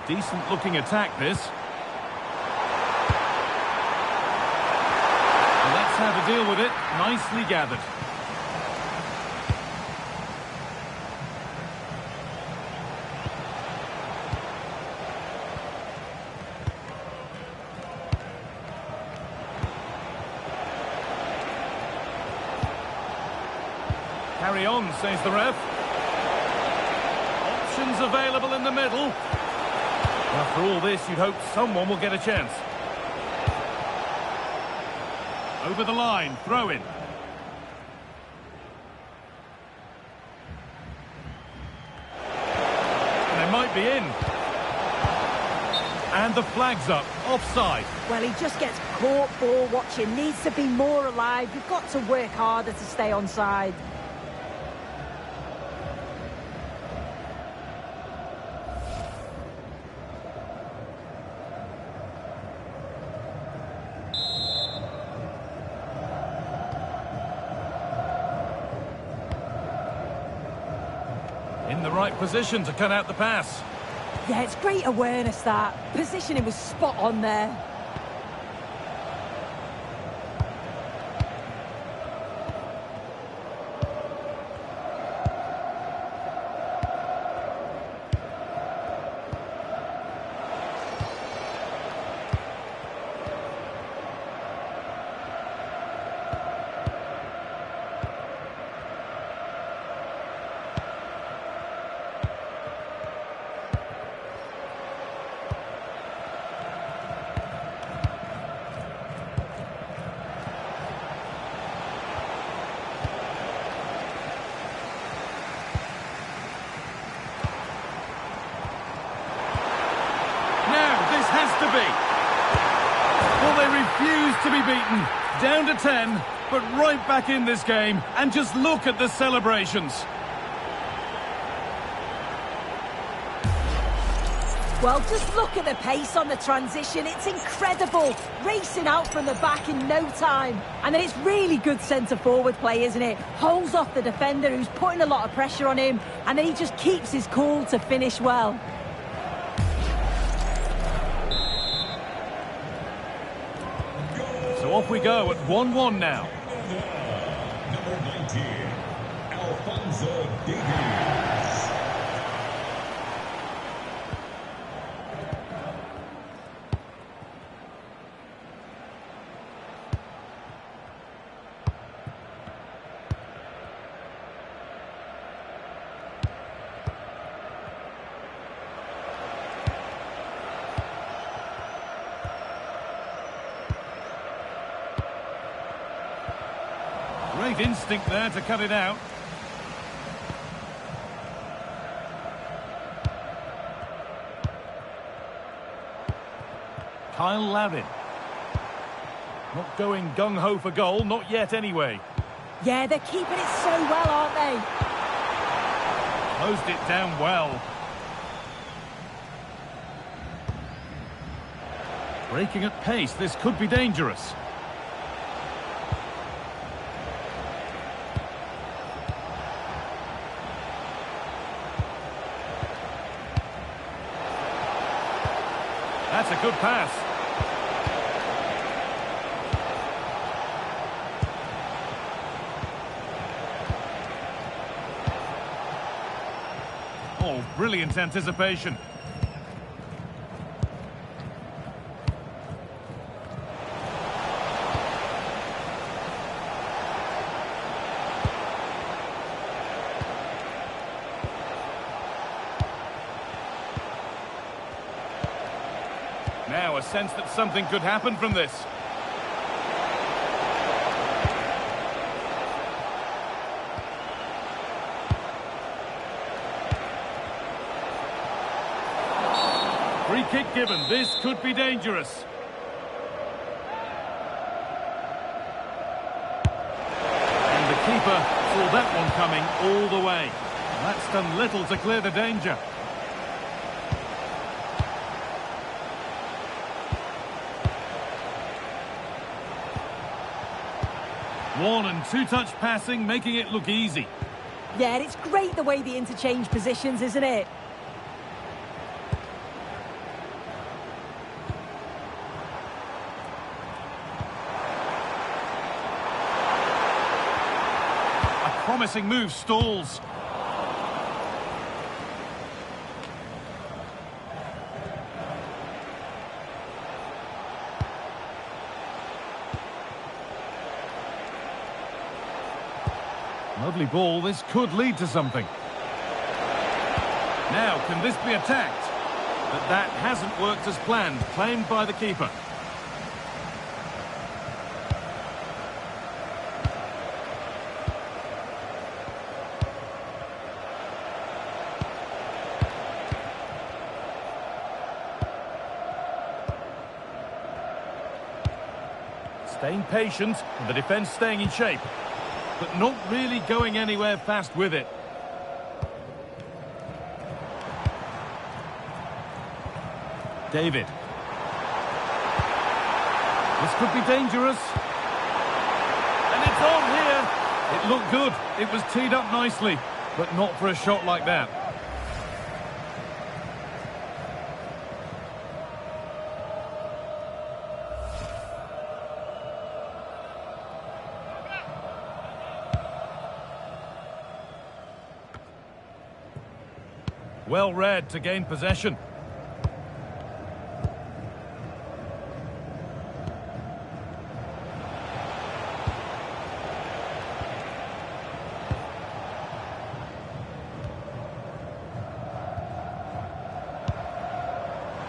Decent looking attack, this. Let's have a deal with it. Nicely gathered. Carry on, says the ref. Options available in the middle. After all this, you'd hope someone will get a chance. Over the line, throw in. And they might be in. And the flag's up, offside. Well, he just gets caught ball watching, needs to be more alive. You've got to work harder to stay onside. In the right position to cut out the pass. Yeah, it's great awareness, that. Positioning was spot on there. Well, they refuse to be beaten. Down to 10, but right back in this game. And just look at the celebrations. Well, just look at the pace on the transition. It's incredible. Racing out from the back in no time. And then it's really good centre-forward play, isn't it? Holds off the defender who's putting a lot of pressure on him. And then he just keeps his cool to finish well. So off we go at 1-1 now. Number 19, Alphonso Davies. Great instinct there to cut it out. Kyle Lavin. Not going gung-ho for goal, not yet anyway. Yeah, they're keeping it so well, aren't they? Closed it down well. Breaking at pace, this could be dangerous. That's a good pass. Oh, brilliant anticipation. Now a sense that something could happen from this. Free kick given. This could be dangerous. And the keeper saw that one coming all the way. That's done little to clear the danger. One and two-touch passing, making it look easy. Yeah, and it's great the way they interchange positions, isn't it? promising move stalls. Lovely ball, this could lead to something. Now, can this be attacked? But that hasn't worked as planned, claimed by the keeper. Staying patient, and the defence staying in shape. But not really going anywhere fast with it. David. This could be dangerous. And it's on here. It looked good. It was teed up nicely, but not for a shot like that. Well read to gain possession.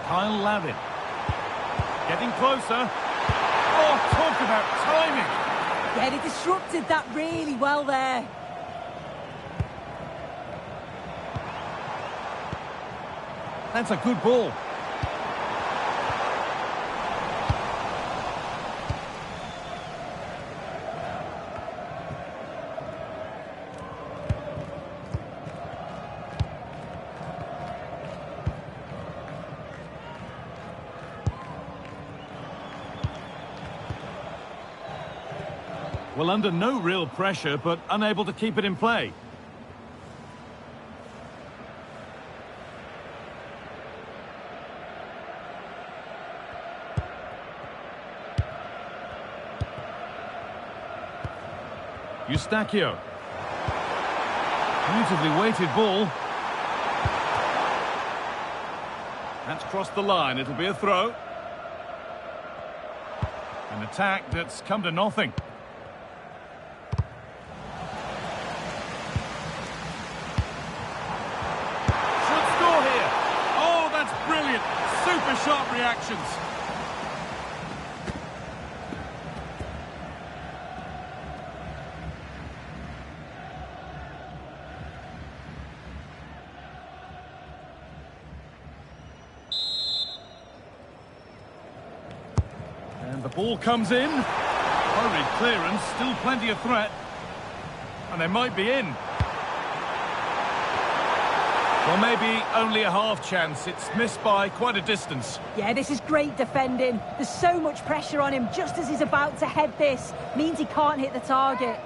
Kyle Lavin. Getting closer. Oh, talk about timing. Yeah, they disrupted that really well there. That's a good ball. Well, under no real pressure, but unable to keep it in play. Eustachio. Beautifully weighted ball. That's crossed the line. It'll be a throw. An attack that's come to nothing. Should score here. Oh, that's brilliant. Super sharp reactions. The ball comes in. Hurried clearance, still plenty of threat. And they might be in. Well, maybe only a half chance. It's missed by quite a distance. Yeah, this is great defending. There's so much pressure on him just as he's about to head this. Means he can't hit the target.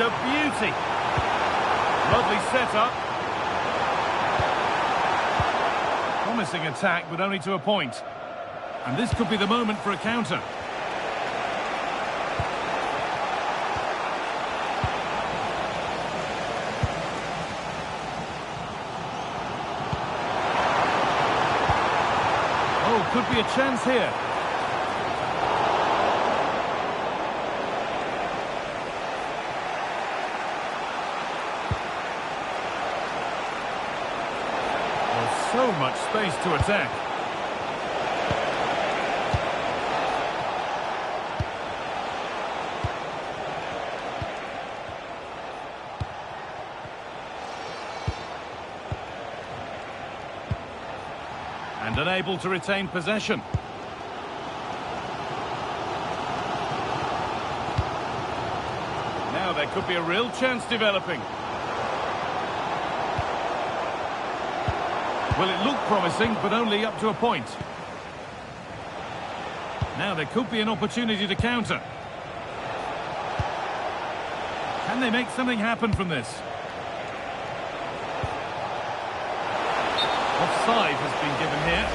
A beauty. Lovely setup. Promising attack, but only to a point. And this could be the moment for a counter. Oh, could be a chance here. So much space to attack. And unable to retain possession. Now there could be a real chance developing. Well, it looked promising, but only up to a point. Now there could be an opportunity to counter. Can Can they make something happen from this? Offside has been given here.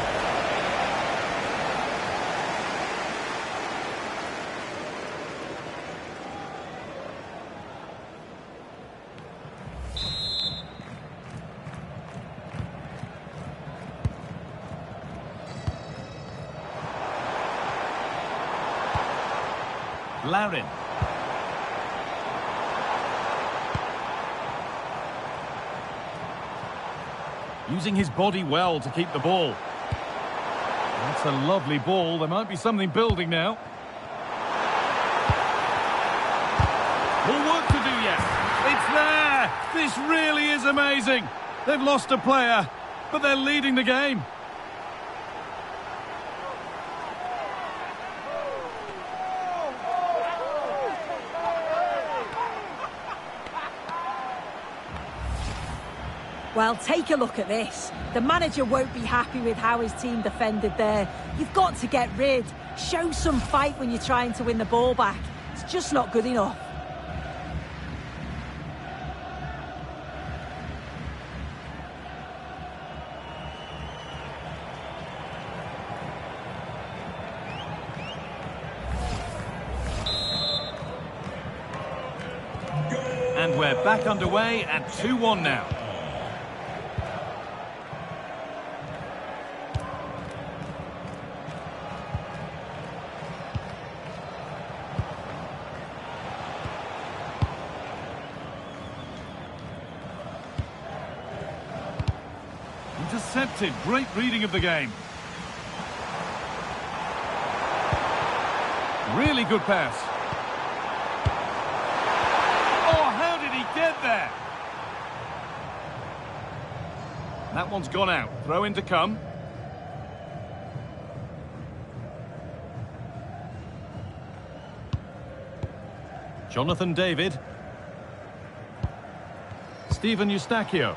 Larin. Using his body well to keep the ball. That's a lovely ball. There might be something building now. More work to do yet. It's there! This really is amazing. They've lost a player, but they're leading the game. Well, take a look at this. The manager won't be happy with how his team defended there. You've got to get rid. Show some fight when you're trying to win the ball back. It's just not good enough. And we're back underway at 2-1 now. Intercepted. Great reading of the game. Really good pass. Oh, how did he get there? That one's gone out. Throw in to come. Jonathan David. Steven Eustachio.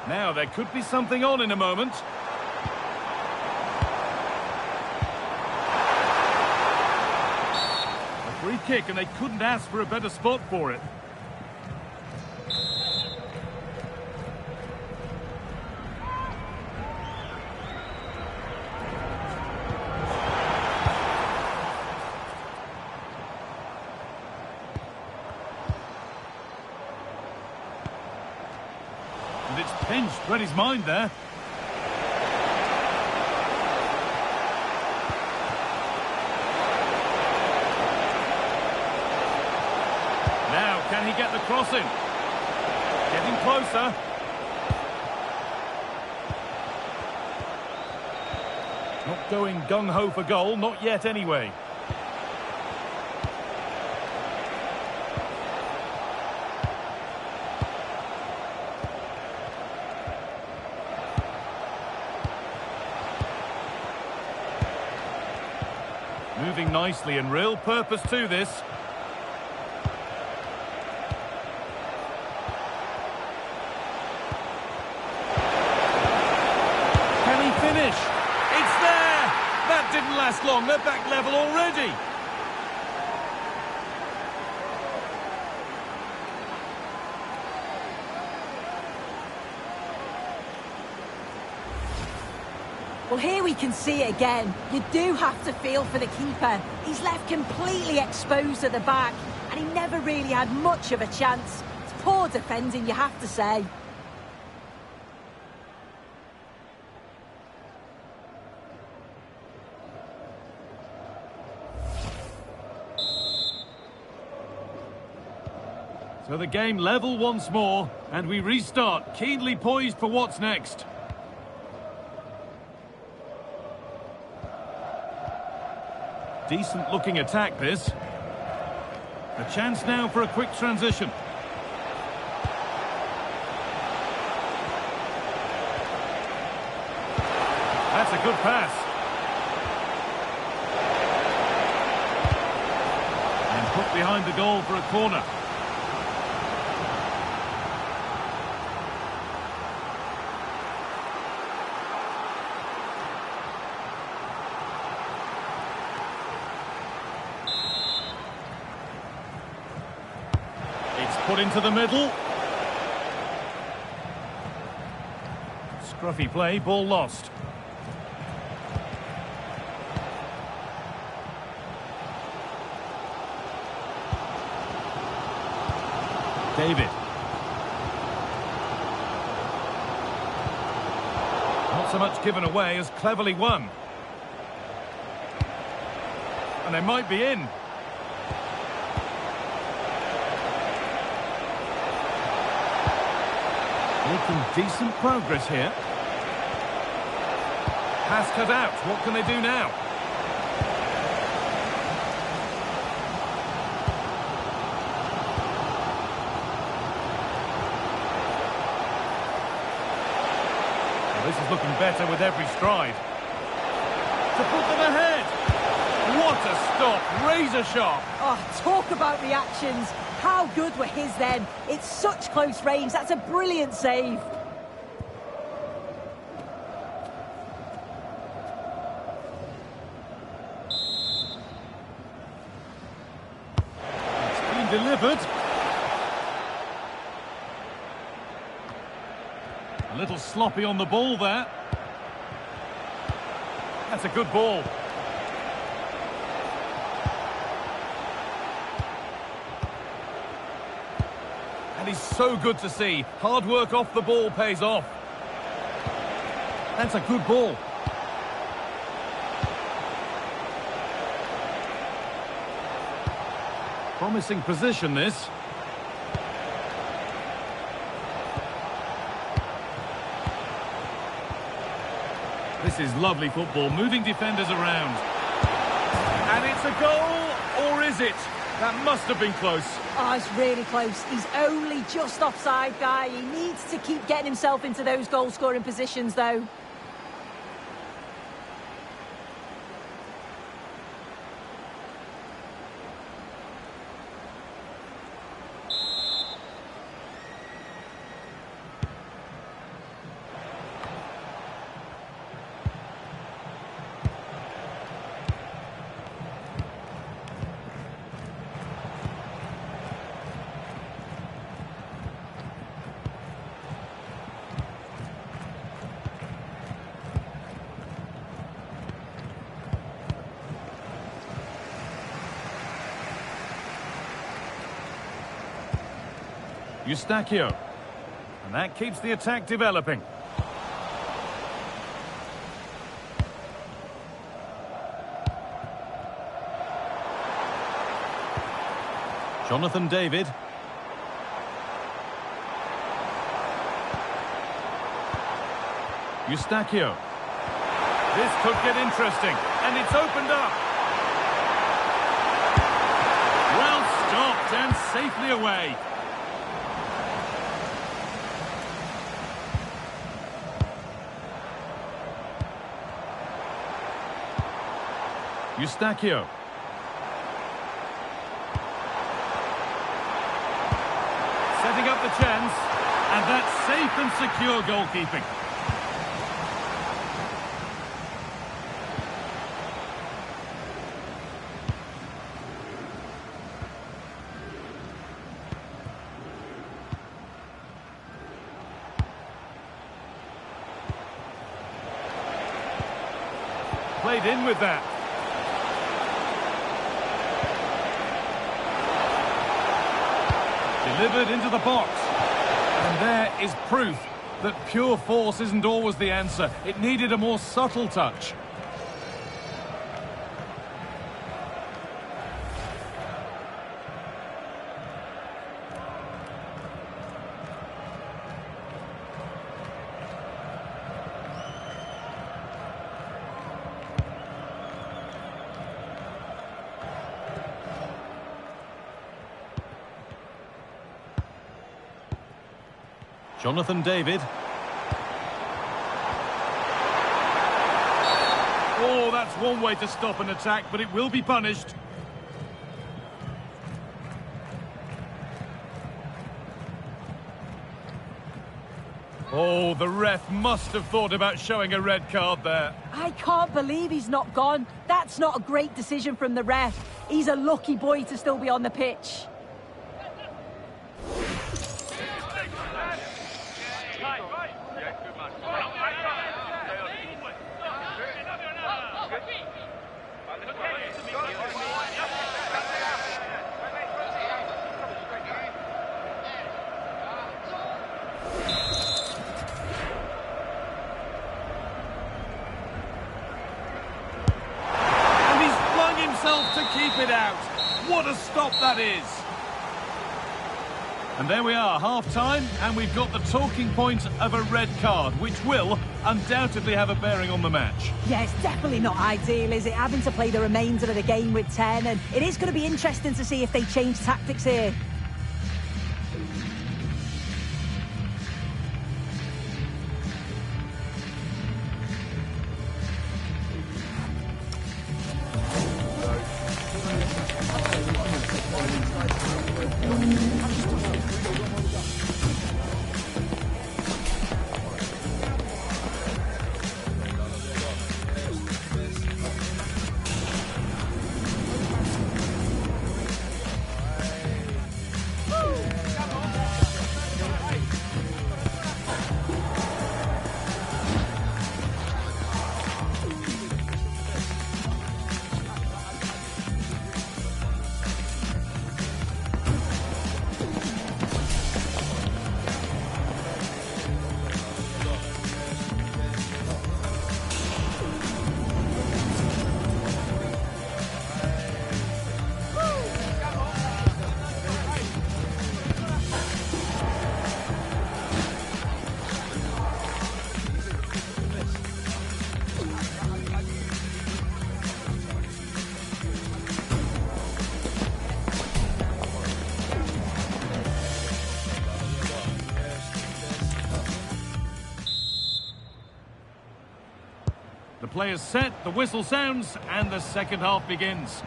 Now, there could be something on in a moment. A free kick, and they couldn't ask for a better spot for it. And it's pinched, read his mind there. Now, can he get the cross in? Getting closer. Not going gung-ho for goal, not yet anyway. Moving nicely and real purpose to this. Can he finish? It's there! That didn't last long. They're back level already. Well, here we can see it again. You do have to feel for the keeper. He's left completely exposed at the back, and he never really had much of a chance. It's poor defending, you have to say. So the game level once more, and we restart, keenly poised for what's next. Decent looking attack this. A chance now for a quick transition. That's a good pass. And put behind the goal for a corner. It's Put into the middle. Scruffy play, ball lost. David. Not so much given away as cleverly won. And they might be in. Making decent progress here. Pass cut out. What can they do now? Well, this is looking better with every stride. To put them ahead. What a stop. Razor sharp. Oh, talk about reactions. How good were his then? It's such close range. That's a brilliant save. It's been delivered. A little sloppy on the ball there. That's a good ball. And he's so good to see. Hard work off the ball pays off. That's a good ball. Promising position, this. This is lovely football, moving defenders around. And it's a goal, or is it? That must have been close. Oh, it's really close. He's only just offside, Guy. He needs to keep getting himself into those goal-scoring positions, though. Eustachio. And that keeps the attack developing. Jonathan David. Eustachio. This could get interesting, and it's opened up. Well stopped and safely away. Eustachio. Setting up the chance, and that's safe and secure goalkeeping. Played in with that. Delivered into the box. And there is proof that pure force isn't always the answer. It needed a more subtle touch. Jonathan David. Oh, that's one way to stop an attack, but it will be punished. Oh, the ref must have thought about showing a red card there. I can't believe he's not gone. That's not a great decision from the ref. He's a lucky boy to still be on the pitch. What a stop that is! And there we are, half-time, and we've got the talking point of a red card, which will undoubtedly have a bearing on the match. Yeah, it's definitely not ideal, is it? Having to play the remainder of the game with 10, and it is going to be interesting to see if they change tactics here. The players set, the whistle sounds, and the second half begins.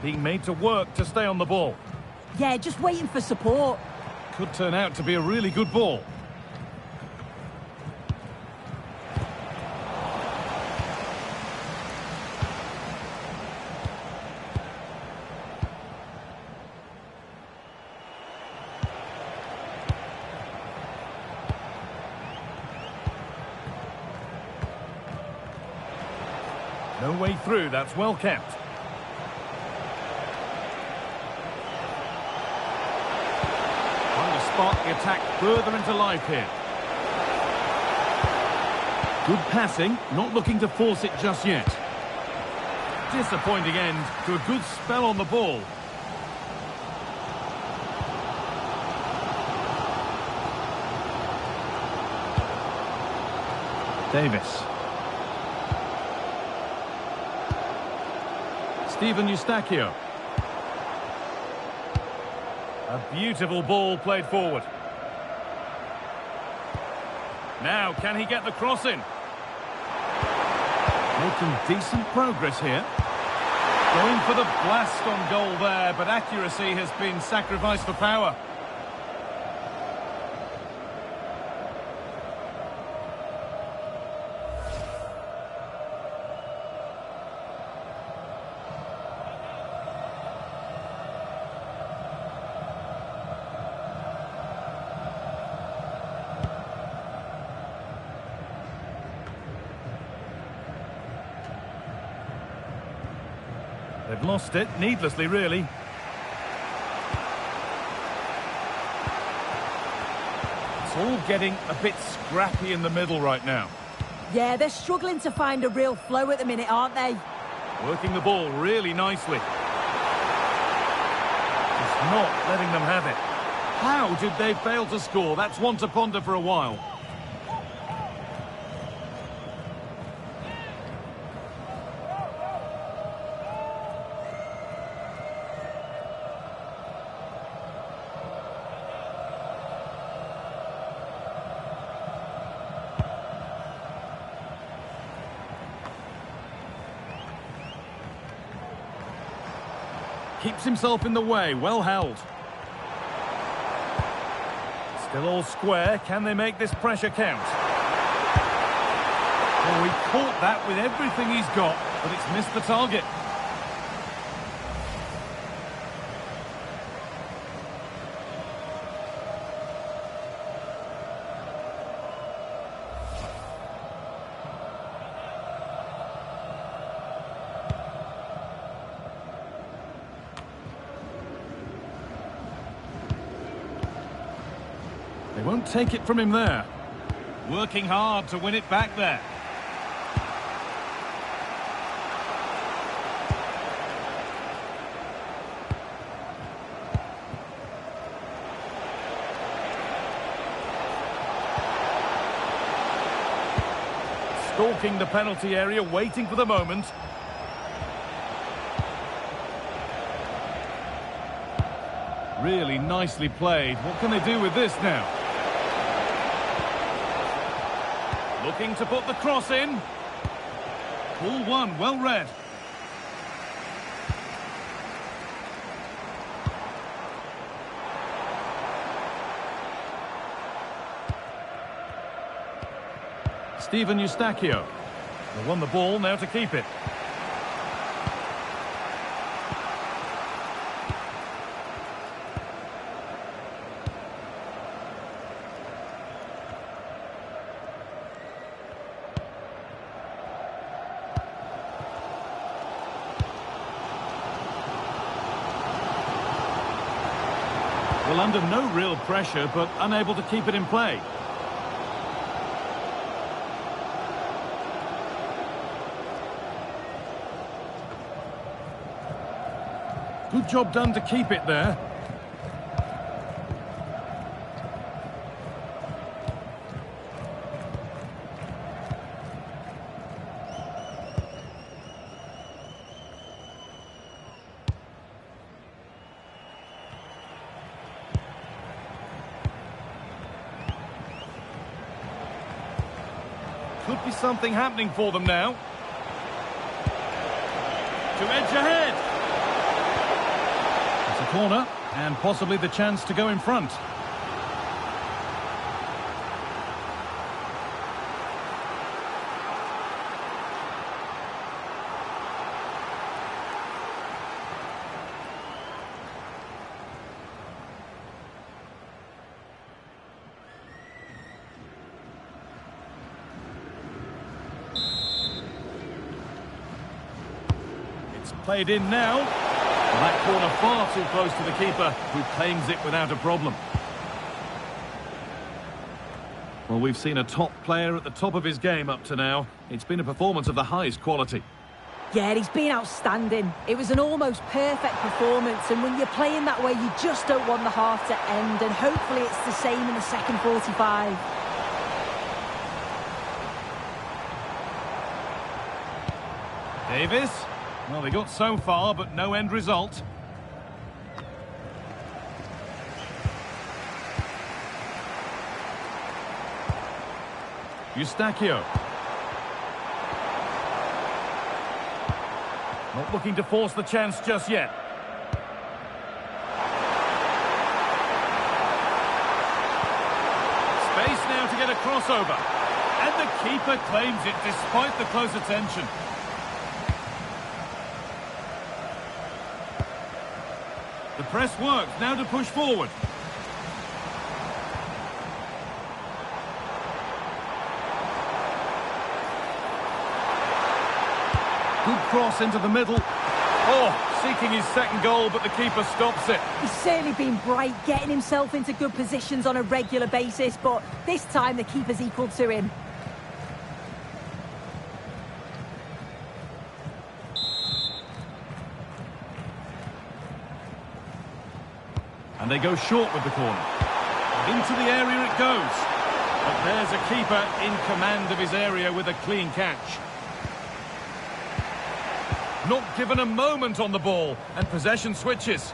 Being made to work to stay on the ball. Yeah, just waiting for support. Could turn out to be a really good ball. No way through, that's well kept. Trying to spark the attack further into life here. Good passing, not looking to force it just yet. Disappointing end to a good spell on the ball. Davis. Steven Eustachio. A beautiful ball played forward. Now, can he get the cross in? Making decent progress here. Going for the blast on goal there, but accuracy has been sacrificed for power. They've lost it, needlessly really. It's all getting a bit scrappy in the middle right now. Yeah, they're struggling to find a real flow at the minute, aren't they? Working the ball really nicely. Just not letting them have it. How did they fail to score? That's one to ponder for a while. Keeps himself in the way, well held. Still all square, can they make this pressure count? Oh, he caught that with everything he's got, but it's missed the target. They won't take it from him there. Working hard to win it back there. stalking the penalty area, waiting for the moment. Really nicely played. What can they do with this now? Looking to put the cross in. Ball one, well read. Steven Eustachio. They won the ball, now to keep it. Well, under no real pressure, but unable to keep it in play. Good job done to keep it there. Could be something happening for them now. To edge ahead. It's a corner, and possibly the chance to go in front. Played in now. Well, that corner far too close to the keeper, who claims it without a problem. Well, we've seen a top player at the top of his game up to now. It's been a performance of the highest quality. Yeah, he's been outstanding. It was an almost perfect performance, and when you're playing that way, you just don't want the half to end, and hopefully it's the same in the second 45. Davis. Well, they got so far, but no end result. Eustachio. Not looking to force the chance just yet. Space now to get a crossover. And the keeper claims it despite the close attention. The press works, now to push forward. Good cross into the middle. Oh, seeking his second goal, but the keeper stops it. He's certainly been bright, getting himself into good positions on a regular basis, but this time the keeper's equal to him. And they go short with the corner. Into the area it goes. But there's a keeper in command of his area with a clean catch. Not given a moment on the ball, and possession switches.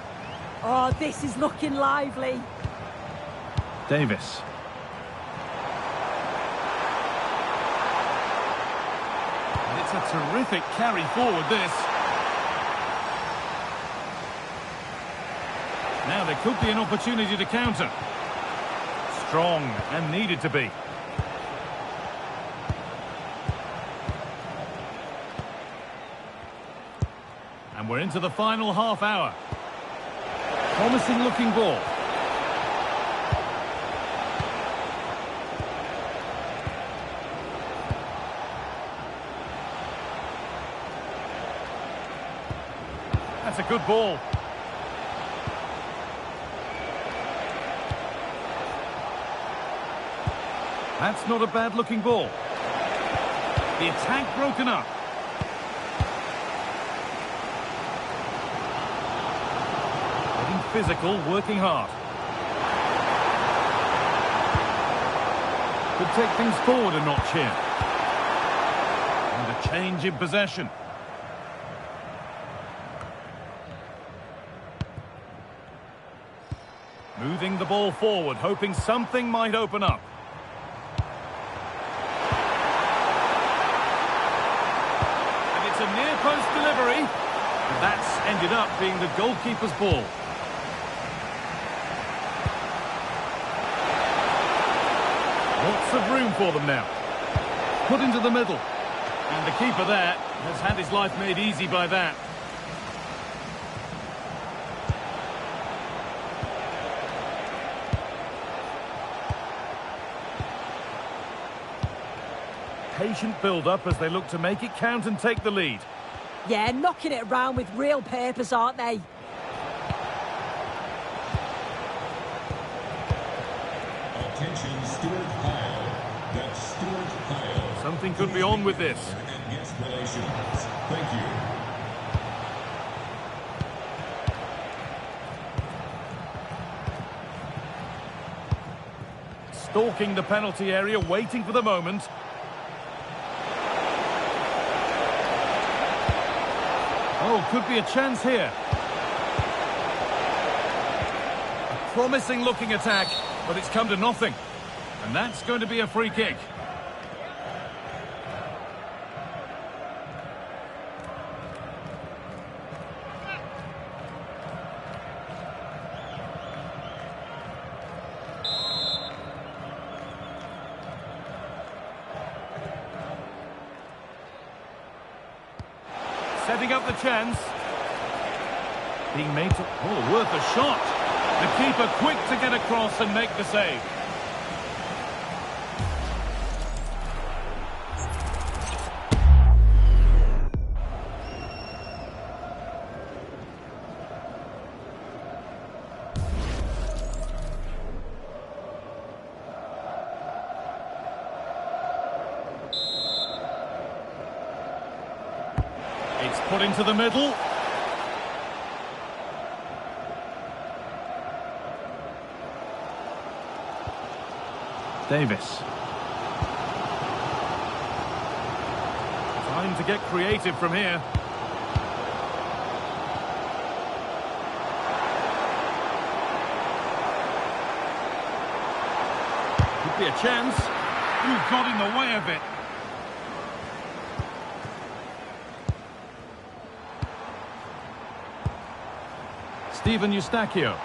Oh, this is looking lively. Davis. And it's a terrific carry forward, this. Now there could be an opportunity to counter. Strong and needed to be. And we're into the final half hour. Promising looking ball. That's a good ball. That's not a bad-looking ball. The attack broken up. Getting physical, working hard. Could take things forward a notch here. Change in possession. Moving the ball forward, hoping something might open up. And it's a near-post delivery. And that's ended up being the goalkeeper's ball. Lots of room for them now. Put into the middle. And the keeper there has had his life made easy by that. Patient build-up as they look to make it count and take the lead. Yeah, knocking it around with real purpose, aren't they? Attention, Stuart Hile. That's Stuart Hile. Something could be on with this. And guest relations. Thank you. Stalking the penalty area, waiting for the moment. Oh, could be a chance here. A promising looking attack, but it's come to nothing. And that's going to be a free kick. Setting up the chance. Being made to... Oh, worth a shot. The keeper quick to get across and make the save. It's put into the middle. Davis. Time to get creative from here. Could be a chance. You've got in the way of it. Steven Eustachio.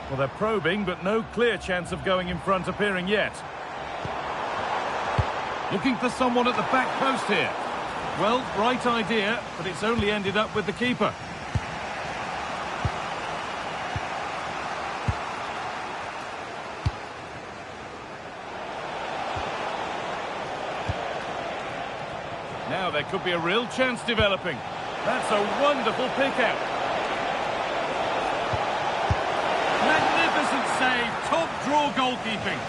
Well, they're probing, but no clear chance of going in front appearing yet. Looking for someone at the back post here. Well, right idea, but it's only ended up with the keeper. Now there could be a real chance developing. That's a wonderful pick-out. Magnificent save, top draw goalkeeping.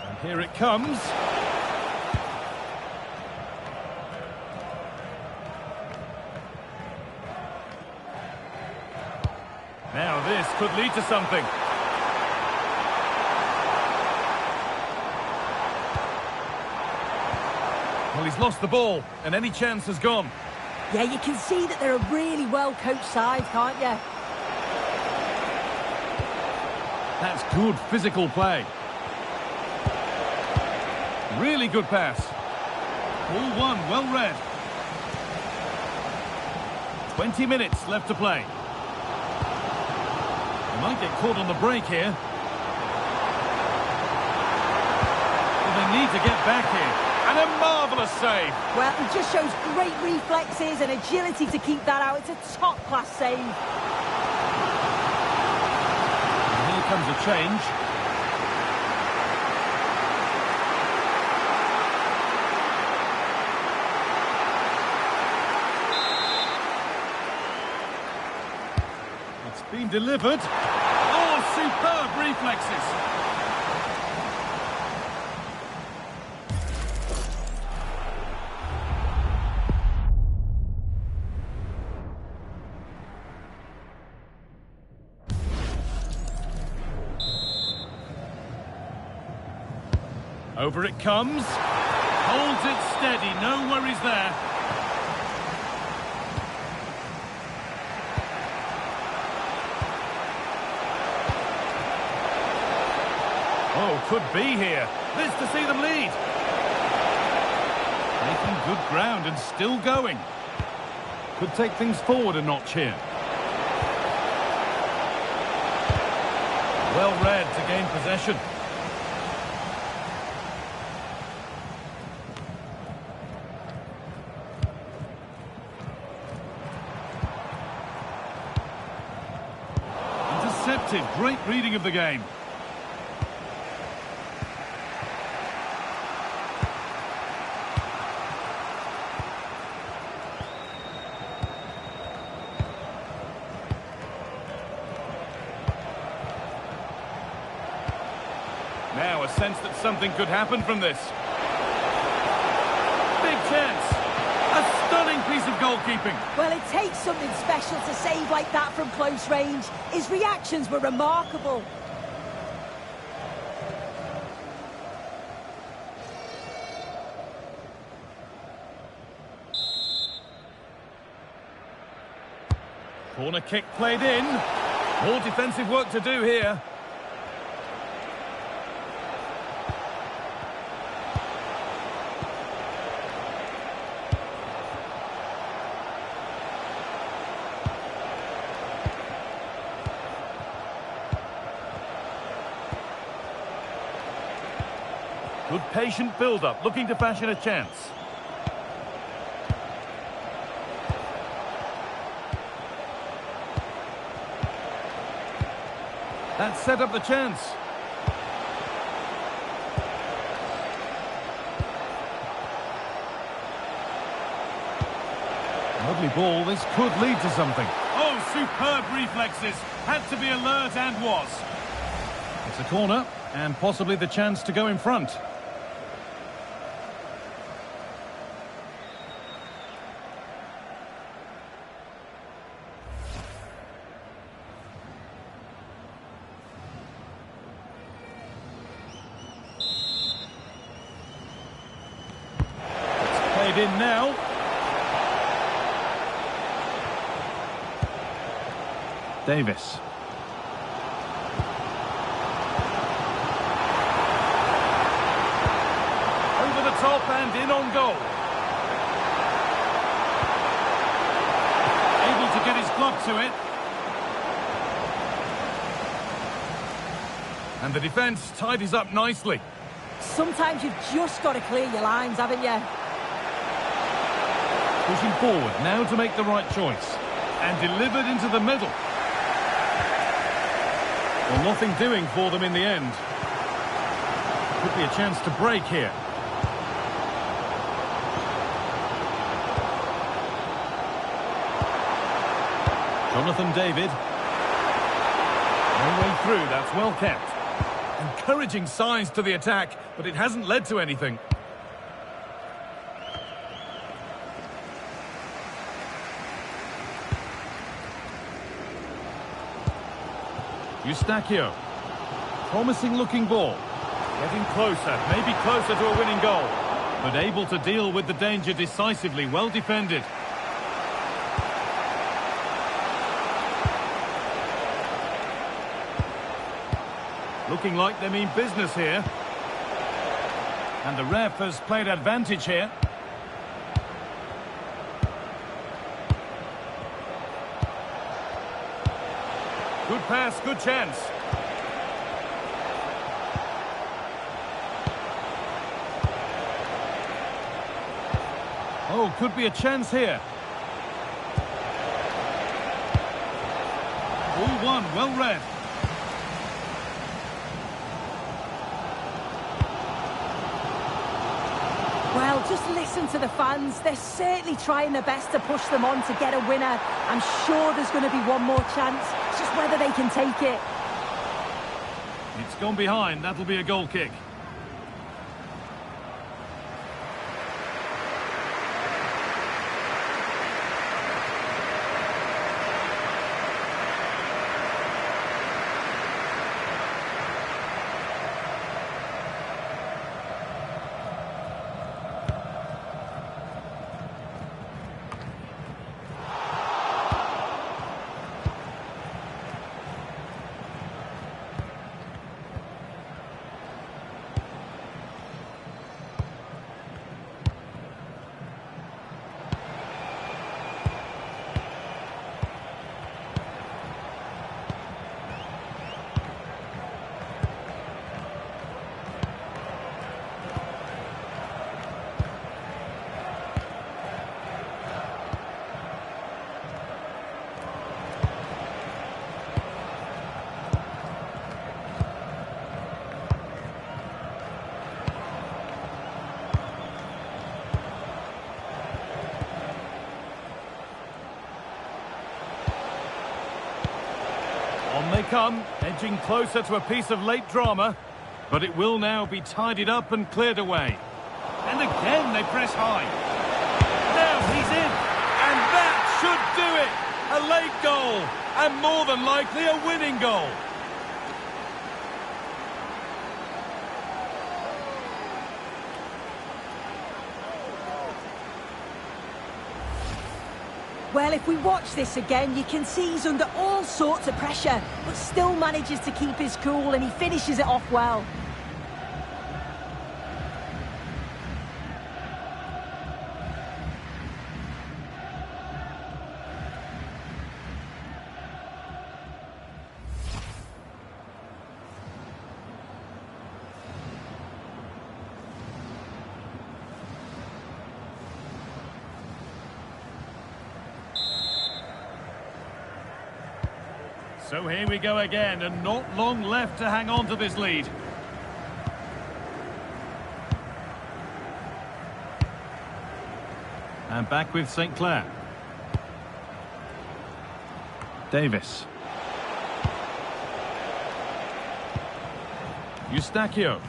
And here it comes. Now this could lead to something. Well, he's lost the ball, and any chance has gone. Yeah, you can see that they're a really well-coached side, can't you? That's good physical play. Really good pass. All one, well read. 20 minutes left to play. Might get caught on the break here. Well, they need to get back here. And a marvellous save. Well, it just shows great reflexes and agility to keep that out. It's a top-class save. And here comes a change. Been delivered. Oh, superb reflexes. Over it comes. Holds it steady. No worries there. Oh, could be here. This to see them lead. Making good ground and still going. Could take things forward a notch here. Well read to gain possession. Intercepted. Great reading of the game. Now a sense that something could happen from this. Big chance. A stunning piece of goalkeeping. Well, it takes something special to save like that from close range. His reactions were remarkable. Corner kick played in. More defensive work to do here. Good patient build-up, looking to fashion a chance. That set up the chance. Lovely ball, this could lead to something. Oh, superb reflexes. Had to be alert and was. It's a corner, and possibly the chance to go in front. Played in now. Davis. Over the top and in on goal. Able to get his glove to it. And the defence tidies up nicely. Sometimes you've just got to clear your lines, haven't you? Pushing forward now to make the right choice. And delivered into the middle. Well, nothing doing for them in the end. Could be a chance to break here. Jonathan David. No way through, that's well kept. Encouraging signs to the attack, but it hasn't led to anything. Eustachio. Promising looking ball. Getting closer, maybe closer to a winning goal. But able to deal with the danger decisively, well defended. Looking like they mean business here. And the ref has played advantage here. Good pass, good chance. Oh, could be a chance here. All one, well read. Well, Well, just listen to the fans. They're certainly trying their best to push them on to get a winner. I'm sure there's going to be one more chance. It's just whether they can take it. It's gone behind. That'll be a goal kick. On they come, edging closer to a piece of late drama, but it will now be tidied up and cleared away. And again they press high. Now he's in, and that should do it! A late goal, and more than likely a winning goal. Well, if we watch this again, you can see he's under all sorts of pressure, but still manages to keep his cool and he finishes it off well. So here we go again, and not long left to hang on to this lead. And back with St. Clair. Davis. Eustachio.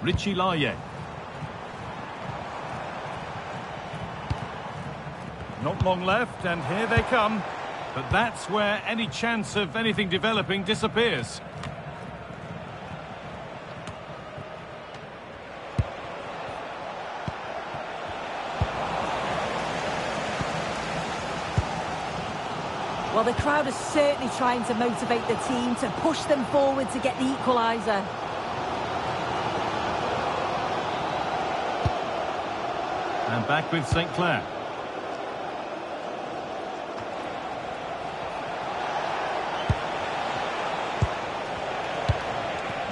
Richie Laye. Not long left, and here they come. But that's where any chance of anything developing disappears. Well, the crowd is certainly trying to motivate the team to push them forward to get the equaliser. And back with St. Clair.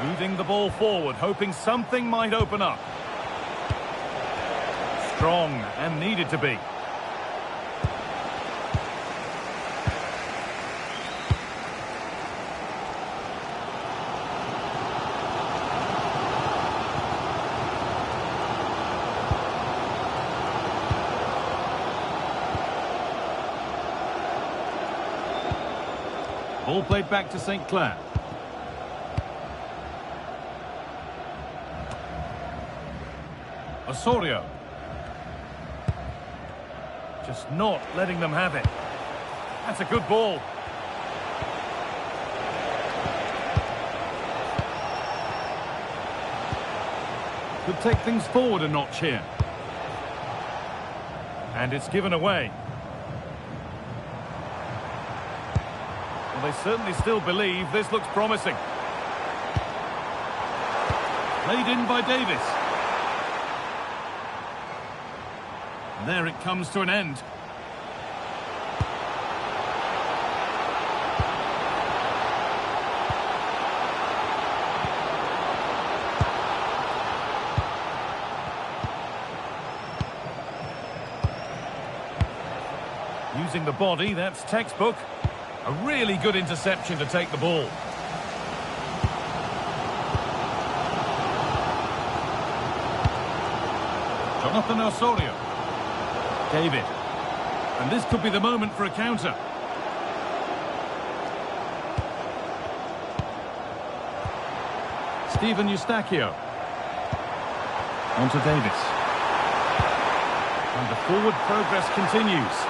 Moving the ball forward, hoping something might open up. Strong, and needed to be. Ball played back to St. Clair. Osorio. Just not letting them have it. That's a good ball. Could take things forward a notch here. And it's given away. Well, they certainly still believe this looks promising. Played in by Davis. And there it comes to an end. Using the body, that's textbook. A really good interception to take the ball. Jonathan Osorio. David. And this could be the moment for a counter. Steven Eustachio. On to Davis. And the forward progress continues.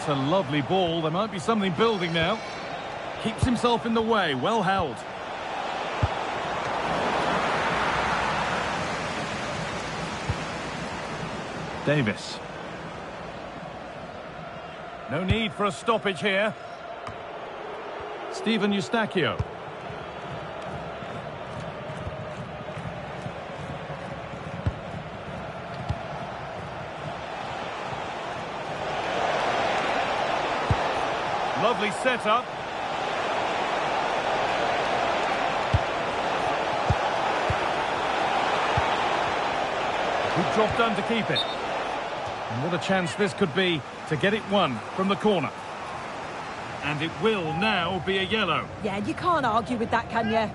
That's a lovely ball. There might be something building now. Keeps himself in the way. Well held. Davis. No need for a stoppage here. Steven Eustachio. Lovely setup. Good job done to keep it. And what a chance this could be to get it won from the corner. And it will now be a yellow. Yeah, you can't argue with that, can you?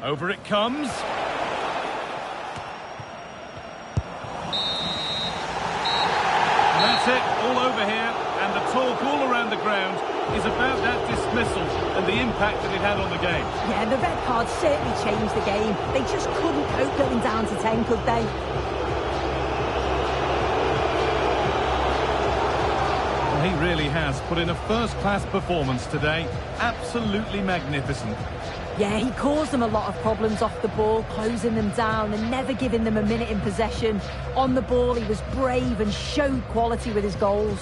Over it comes. And that's it, all over here. And the talk all around the ground is about that dismissal and the impact that it had on the game. Yeah, the red card certainly changed the game. They just couldn't cope going down to 10, could they? Well, he really has put in a first-class performance today. Absolutely magnificent. Yeah, he caused them a lot of problems off the ball, closing them down and never giving them a minute in possession. On the ball, he was brave and showed quality with his goals.